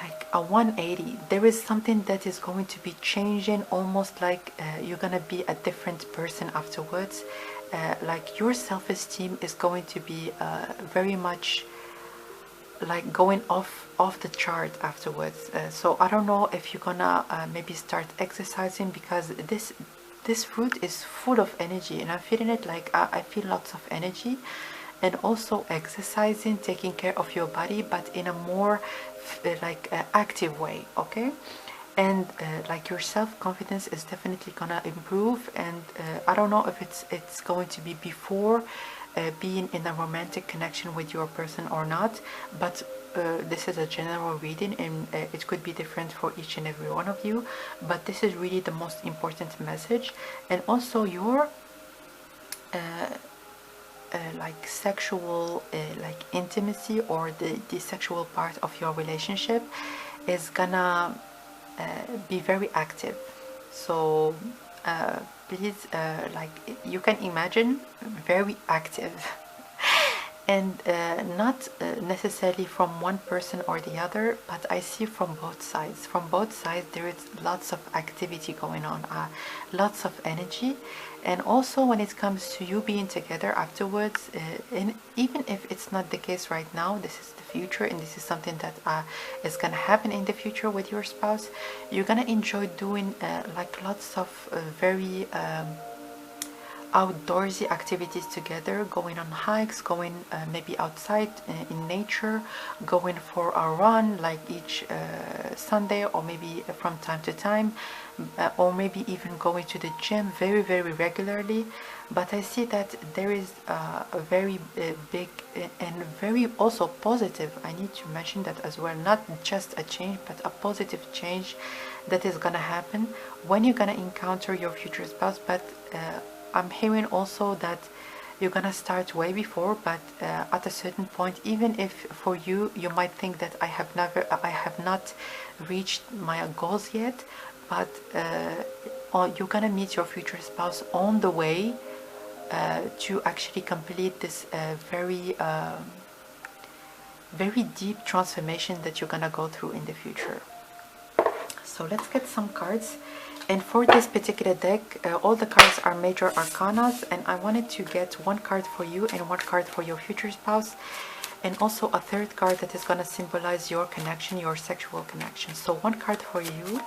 like a 180. There is something that is going to be changing, almost like you're gonna be a different person afterwards. Like your self-esteem is going to be very much like going off the chart afterwards. So I don't know if you're gonna maybe start exercising, because this fruit is full of energy, and I'm feeling it like I feel lots of energy. And also exercising, taking care of your body, but in a more like active way, okay? And like your self-confidence is definitely gonna improve. And I don't know if it's going to be before being in a romantic connection with your person or not, but this is a general reading, and it could be different for each and every one of you, but this is really the most important message. And also your like sexual like intimacy, or the sexual part of your relationship is gonna be very active. So please, like you can imagine, very active. And not necessarily from one person or the other, but I see from both sides. From both sides there is lots of activity going on, lots of energy. And also when it comes to you being together afterwards, and even if it's not the case right now, this is the future, and this is something that is gonna happen in the future with your spouse, you're gonna enjoy doing like lots of very outdoorsy activities together, going on hikes, going maybe outside in nature, going for a run like each Sunday, or maybe from time to time, or maybe even going to the gym very regularly. But I see that there is a very big and very also positive, I need to mention that as well, not just a change but a positive change that is gonna happen when you're gonna encounter your future spouse. But I'm hearing also that you're gonna start way before, but at a certain point, even if for you might think that I have not reached my goals yet, but you're gonna meet your future spouse on the way to actually complete this very deep transformation that you're gonna go through in the future. So let's get some cards. And for this particular deck, all the cards are major arcanas, and I wanted to get one card for you and one card for your future spouse, and also a third card that is going to symbolize your connection, your sexual connection. So one card for you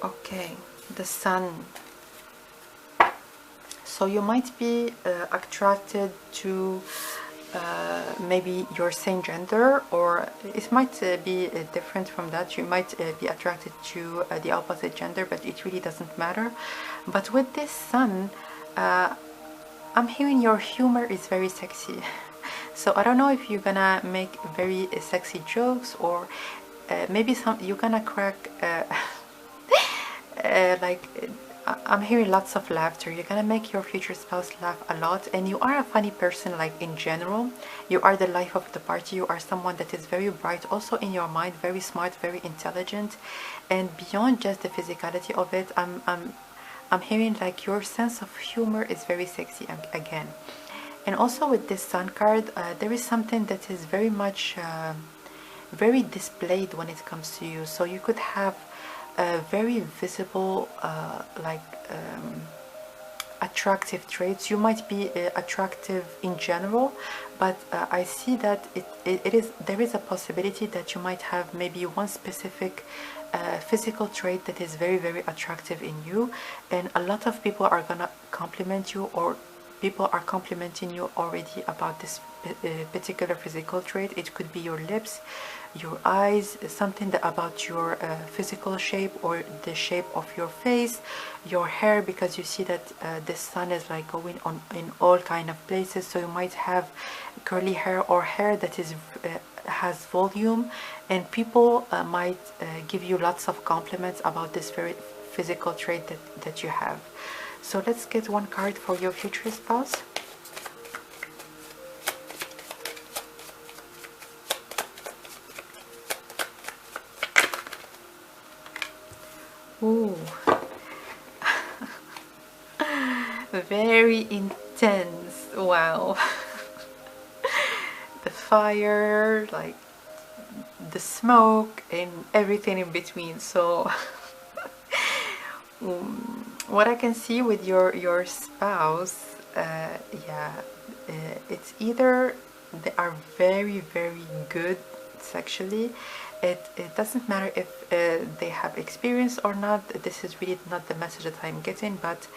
Okay, the sun. So you might be attracted to maybe your same gender, or it might be different from that. You might be attracted to the opposite gender, but it really doesn't matter. But with this sun, I'm hearing your humor is very sexy. So I don't know if you're gonna make very sexy jokes, or maybe you're gonna crack like I'm hearing lots of laughter. You're gonna make your future spouse laugh a lot, and you are a funny person, like in general. You are the life of the party. You are someone that is very bright, also in your mind, very smart, very intelligent, and beyond just the physicality of it, I'm hearing like your sense of humor is very sexy again. And also with this sun card, there is something that is very much very displayed when it comes to you. So you could have very visible attractive traits. You might be attractive in general, but I see that there is a possibility that you might have maybe one specific physical trait that is very, very attractive in you, and a lot of people are gonna compliment you, or people are complimenting you already about this particular physical trait. It could be your lips, your eyes, something about your physical shape, or the shape of your face, your hair, because you see that the sun is like going on in all kind of places. So you might have curly hair, or hair that is has volume, and people might give you lots of compliments about this very physical trait that you have. So let's get one card for your future spouse. Ooh. Very intense. Wow. The fire, like the smoke, and everything in between. So what I can see with your spouse, it's either they are very, very good sexually. It doesn't matter if they have experience or not. This is really not the message that I'm getting, but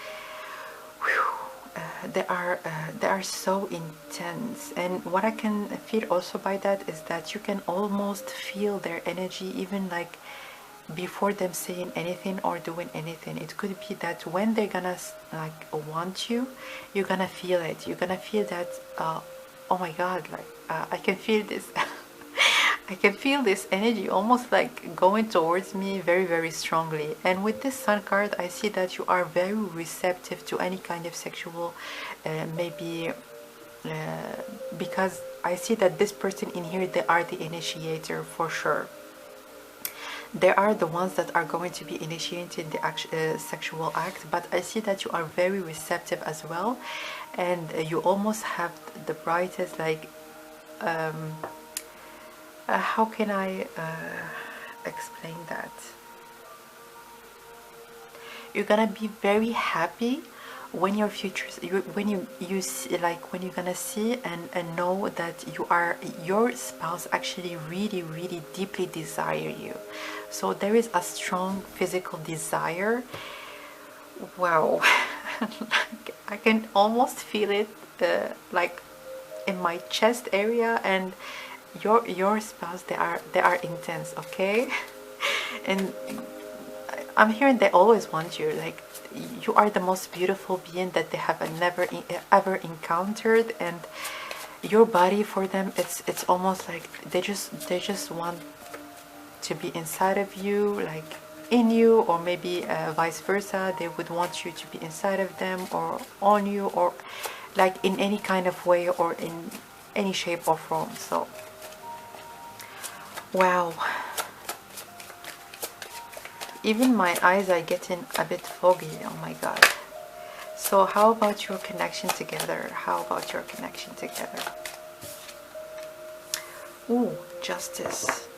they are so intense. And what I can feel also by that is that you can almost feel their energy, even like before them saying anything or doing anything. It could be that when they're gonna like want you, you're gonna feel it. You're gonna feel that oh my god, like I can feel this. I can feel this energy almost like going towards me very, very strongly. And with this sun card, I see that you are very receptive to any kind of sexual maybe because I see that this person in here, they are the initiator for sure. They are the ones that are going to be initiating the sexual act, but I see that you are very receptive as well, and you almost have the brightest like how can I explain that? You're gonna be very happy when your futures, when you see, like when you're gonna see and know that your spouse actually really, really deeply desire you. So there is a strong physical desire. Wow. Like, I can almost feel it like in my chest area. And your spouse, they are intense, okay? And I'm hearing they always want you. Like, you are the most beautiful being that they have never ever encountered, and your body for them, it's almost like they just want to be inside of you, like in you, or maybe vice versa. They would want you to be inside of them or on you, or like in any kind of way or in any shape or form. So wow, even my eyes are getting a bit foggy. Oh my god. So how about your connection together? How about your connection together? Ooh, justice.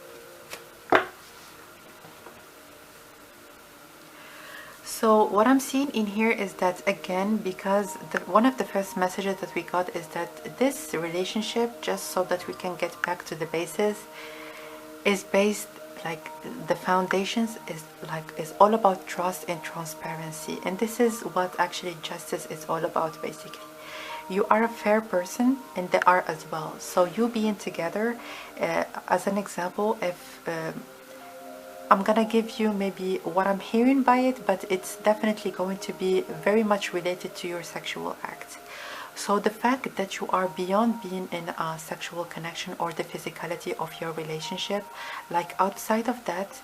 So what I'm seeing in here is that, again, because one of the first messages that we got is that this relationship, just so that we can get back to the basis, is based like the foundations is all about trust and transparency, and this is what actually justice is all about. Basically, you are a fair person and they are as well, so you being together, as an example, if I'm gonna give you maybe what I'm hearing by it, but it's definitely going to be very much related to your sexual act. So the fact that you are beyond being in a sexual connection or the physicality of your relationship, like outside of that,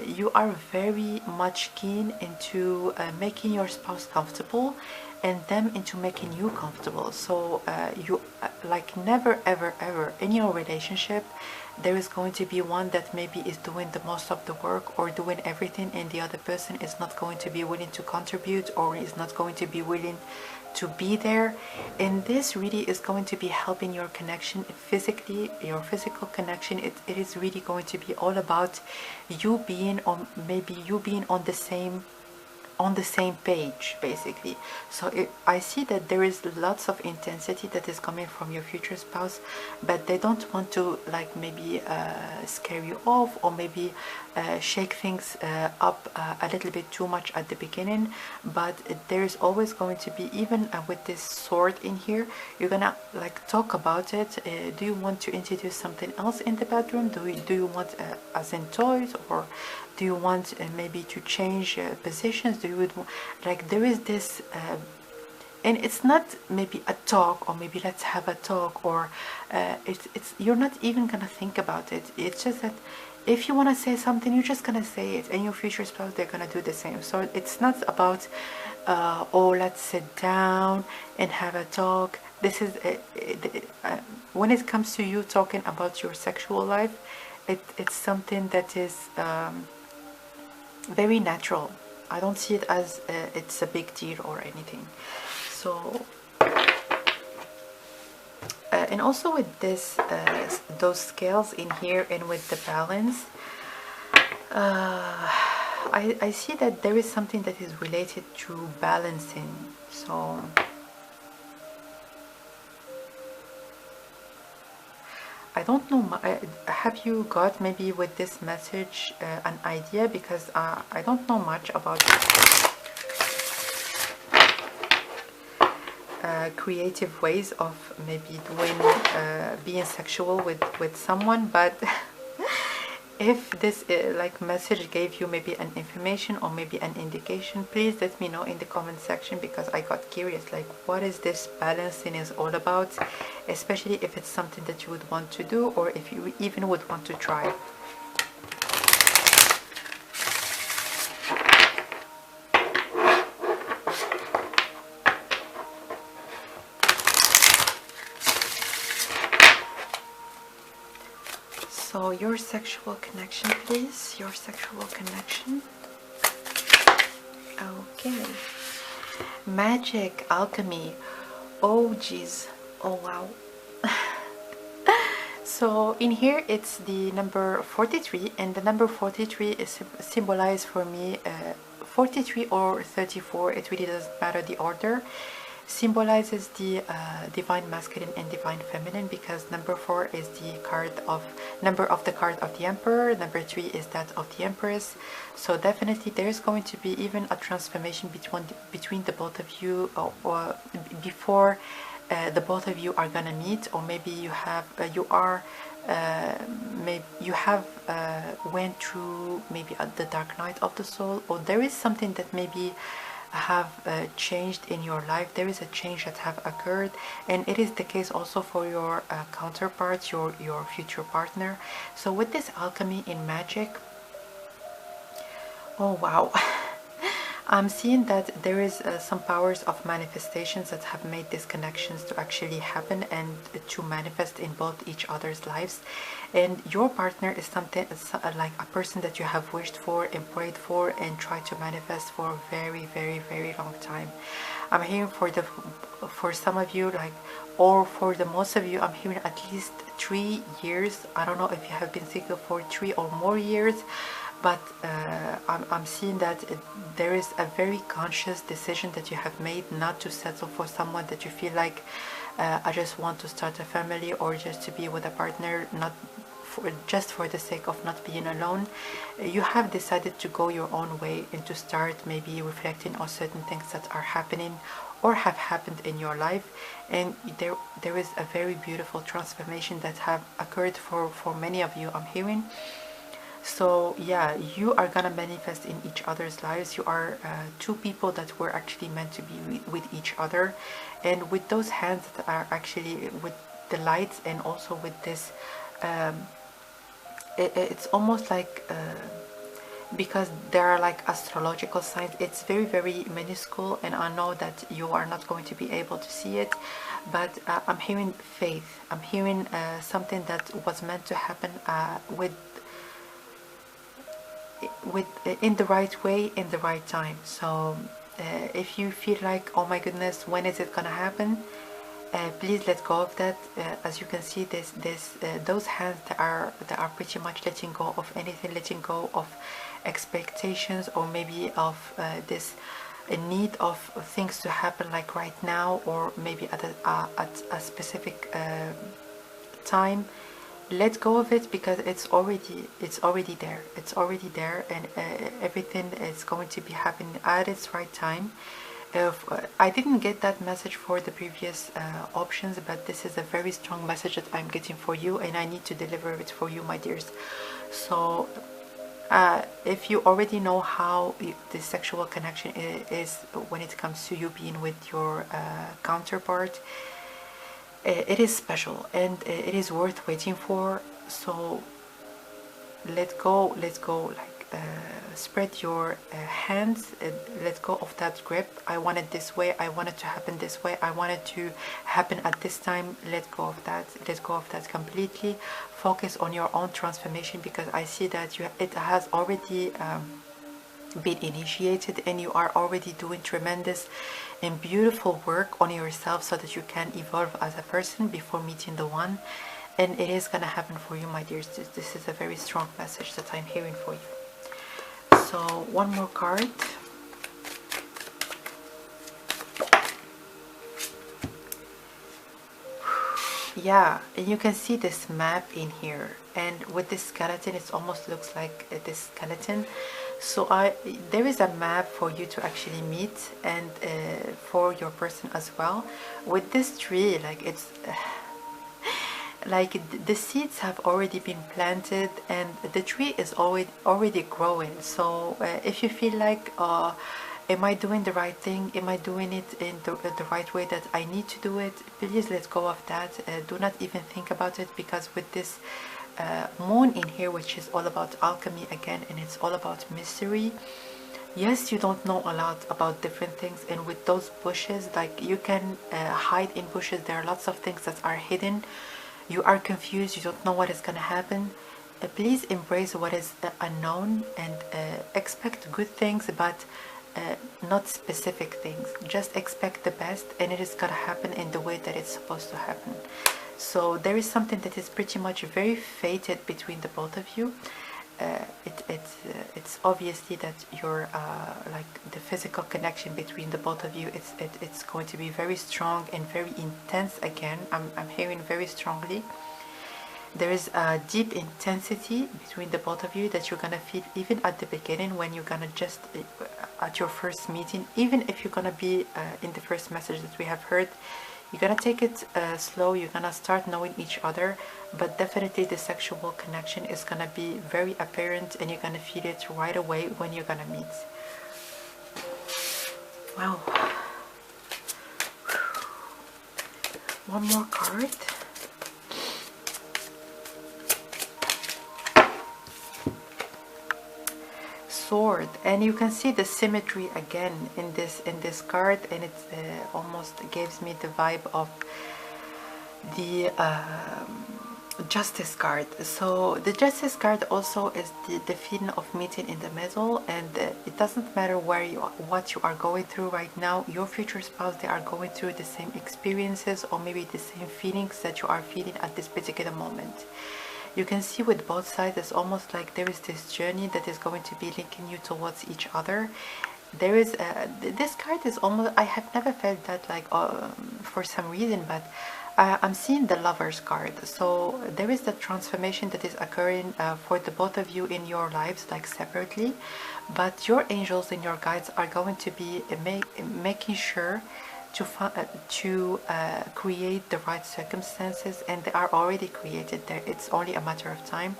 you are very much keen into making your spouse comfortable and them into making you comfortable. So you like never ever ever in your relationship there is going to be one that maybe is doing the most of the work or doing everything, and the other person is not going to be willing to contribute or is not going to be willing to be there. And this really is going to be helping your connection physically, your physical connection. It is really going to be all about you being on, maybe you being on the same page, basically. So I see that there is lots of intensity that is coming from your future spouse, but they don't want to like maybe scare you off or maybe shake things up a little bit too much at the beginning. But there is always going to be, even with this sword in here, you're gonna like talk about it. Do you want to introduce something else in the bedroom? Do you want as in toys, or do you want maybe to change positions? Do you like, there is this and it's not maybe a talk or maybe let's have a talk, or it's you're not even gonna think about it. It's just that if you want to say something, you're just gonna say it, and your future spouse, they're gonna do the same. So it's not about oh, let's sit down and have a talk. This is when it comes to you talking about your sexual life, it's something that is very natural. I don't see it as it's a big deal or anything. So and also with this those scales in here and with the balance, I see that there is something that is related to balancing. So I don't know, have you got maybe with this message an idea, because I don't know much about creative ways of maybe doing being sexual with someone, but if this like message gave you maybe an information or maybe an indication, please let me know in the comment section, because I got curious, like what is this balancing is all about, especially if it's something that you would want to do or if you even would want to try. So your sexual connection, please. Your sexual connection. Okay. Magic, alchemy. Oh geez. Oh wow. So in here it's the number 43, and the number 43 is symbolized for me 43 or 34. It really doesn't matter the order. Symbolizes the divine masculine and divine feminine, because number 4 is the number of the card of the emperor, number 3 is that of the empress. So definitely there's going to be even a transformation between the both of you, or before the both of you are gonna meet, or maybe you have maybe you have went through maybe the dark night of the soul, or there is something that maybe have changed in your life. There is a change that have occurred, and it is the case also for your counterparts, your future partner. So with this alchemy in magic, oh wow. I'm seeing that there is some powers of manifestations that have made these connections to actually happen and to manifest in both each other's lives. And your partner is something like a person that you have wished for and prayed for and tried to manifest for a very, very, very long time. I'm hearing for some of you, like, or for the most of you, I'm hearing at least 3 years. I don't know if you have been single for 3 or more years, but I'm seeing that there is a very conscious decision that you have made not to settle for someone that you feel like I just want to start a family or just to be with a partner, not just for the sake of not being alone. You have decided to go your own way and to start maybe reflecting on certain things that are happening or have happened in your life, and there is a very beautiful transformation that have occurred for many of you, I'm hearing. So yeah, you are gonna manifest in each other's lives. You are two people that were actually meant to be with each other, and with those hands that are actually with the lights, and also with this it's almost like because there are like astrological signs, it's very, very minuscule, and I know that you are not going to be able to see it, but I'm hearing faith. I'm hearing something that was meant to happen with in the right way, in the right time. So if you feel like, oh my goodness, when is it gonna happen, please let go of that. As you can see, those hands that are pretty much letting go of anything, letting go of expectations, or maybe of this need of things to happen like right now, or maybe at a specific time. Let go of it, because it's already there. It's already there, and everything is going to be happening at its right time. I didn't get that message for the previous options, but this is a very strong message that I'm getting for you, and I need to deliver it for you, my dears. So if you already know how the sexual connection is when it comes to you being with your counterpart, it is special, and it is worth waiting for. So let go, like spread your hands, let go of that grip. I want it this way, I want it to happen this way, I want it to happen at this time. Let go of that, let go of that completely. Focus on your own transformation, because I see that it has already been initiated, and you are already doing tremendous and beautiful work on yourself, so that you can evolve as a person before meeting the one. And it is gonna happen for you, my dears. This is a very strong message that I'm hearing for you. So one more card. Yeah, and you can see this map in here, and with this skeleton, it almost looks like this skeleton. So there is a map for you to actually meet, and for your person as well. With this tree, like it's like the seeds have already been planted, and the tree is already growing. So if you feel like am I doing the right thing, am I doing it in the right way that I need to do it, please let go of that. Do not even think about it, because with this moon in here, which is all about alchemy again, and it's all about mystery. Yes, you don't know a lot about different things, and with those bushes, like you can hide in bushes. There are lots of things that are hidden. You are confused, you don't know what is going to happen. Please embrace what is unknown, and expect good things, but not specific things. Just expect the best, and it is going to happen in the way that it's supposed to happen. So there is something that is pretty much very fated between the both of you. It's obviously that you're like the physical connection between the both of you, it's going to be very strong and very intense. Again, I'm hearing very strongly. There is a deep intensity between the both of you that you're gonna feel even at the beginning, when you're gonna just at your first meeting. Even if you're gonna be in the first message that we have heard, you're gonna take it slow, you're gonna start knowing each other, but definitely the sexual connection is gonna be very apparent, and you're gonna feel it right away when you're gonna meet. Wow. One more card. Sword, and you can see the symmetry again in this card, and it almost gives me the vibe of the Justice card. So the Justice card also is the feeling of meeting in the middle, and it doesn't matter what you are going through right now. Your future spouse, they are going through the same experiences, or maybe the same feelings that you are feeling at this particular moment. You can see with both sides, it's almost like there is this journey that is going to be linking you towards each other. There is this card is almost, I have never felt that, like for some reason, but I'm seeing the Lovers card. So there is the transformation that is occurring for the both of you in your lives, like separately, but your angels and your guides are going to be making sure to create the right circumstances, and they are already created there. It's only a matter of time,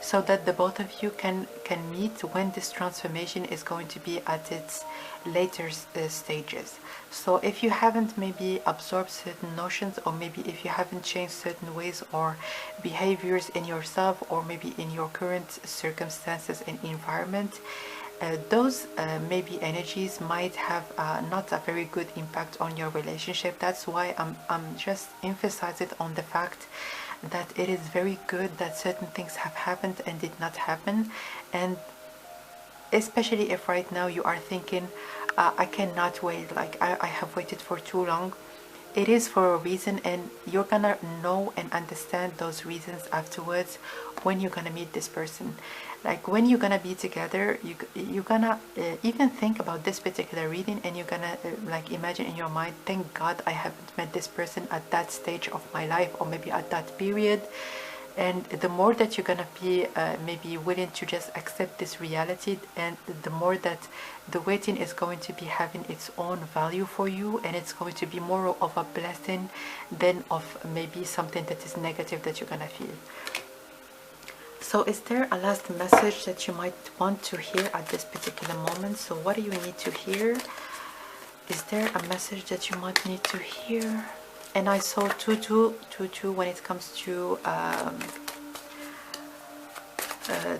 so that the both of you can meet when this transformation is going to be at its later stages. So if you haven't maybe absorbed certain notions, or maybe if you haven't changed certain ways or behaviors in yourself, or maybe in your current circumstances and environment, those maybe energies might have not a very good impact on your relationship. That's why I'm just emphasizing on the fact that it is very good that certain things have happened and did not happen. And especially if right now you are thinking, I cannot wait, like I have waited for too long. It is for a reason, and you're gonna know and understand those reasons afterwards when you're gonna meet this person. Like when you're gonna be together, you're gonna even think about this particular reading, and you're gonna like imagine in your mind, thank God I haven't met this person at that stage of my life, or maybe at that period. And the more that you're gonna be maybe willing to just accept this reality, and the more that the waiting is going to be having its own value for you, and it's going to be more of a blessing than of maybe something that is negative that you're gonna feel. So is there a last message that you might want to hear at this particular moment? So what do you need to hear? Is there a message that you might need to hear? And I saw 2222 when it comes to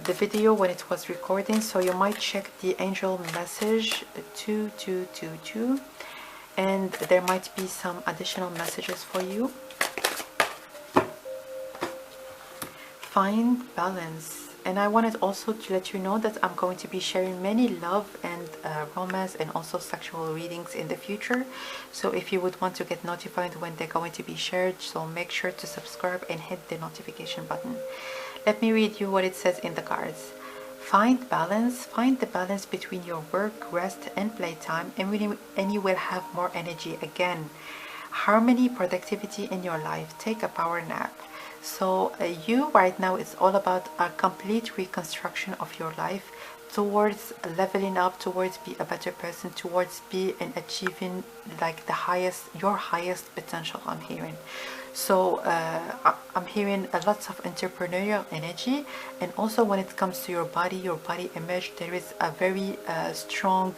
the video when it was recording, so you might check the angel message 2222, and there might be some additional messages for you. Find balance. And I wanted also to let you know that I'm going to be sharing many love and romance and also sexual readings in the future. So if you would want to get notified when they're going to be shared, so make sure to subscribe and hit the notification button. Let me read you what it says in the cards. Find balance. Find the balance between your work, rest, and playtime, and you will have more energy again. Harmony, productivity in your life. Take a power nap. So you right now, it's all about a complete reconstruction of your life towards leveling up, towards be a better person, towards be and achieving like the highest, your highest potential. I'm hearing. So I'm hearing a lots of entrepreneurial energy, and also when it comes to your body image, there is a very strong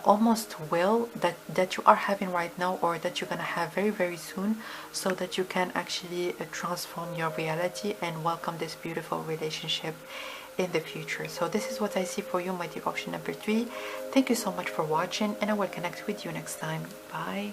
almost will that you are having right now, or that you're gonna have very, very soon, so that you can actually transform your reality and welcome this beautiful relationship in the future. So this is what I see for you, my dear option number 3. Thank you so much for watching, and I will connect with you next time. Bye.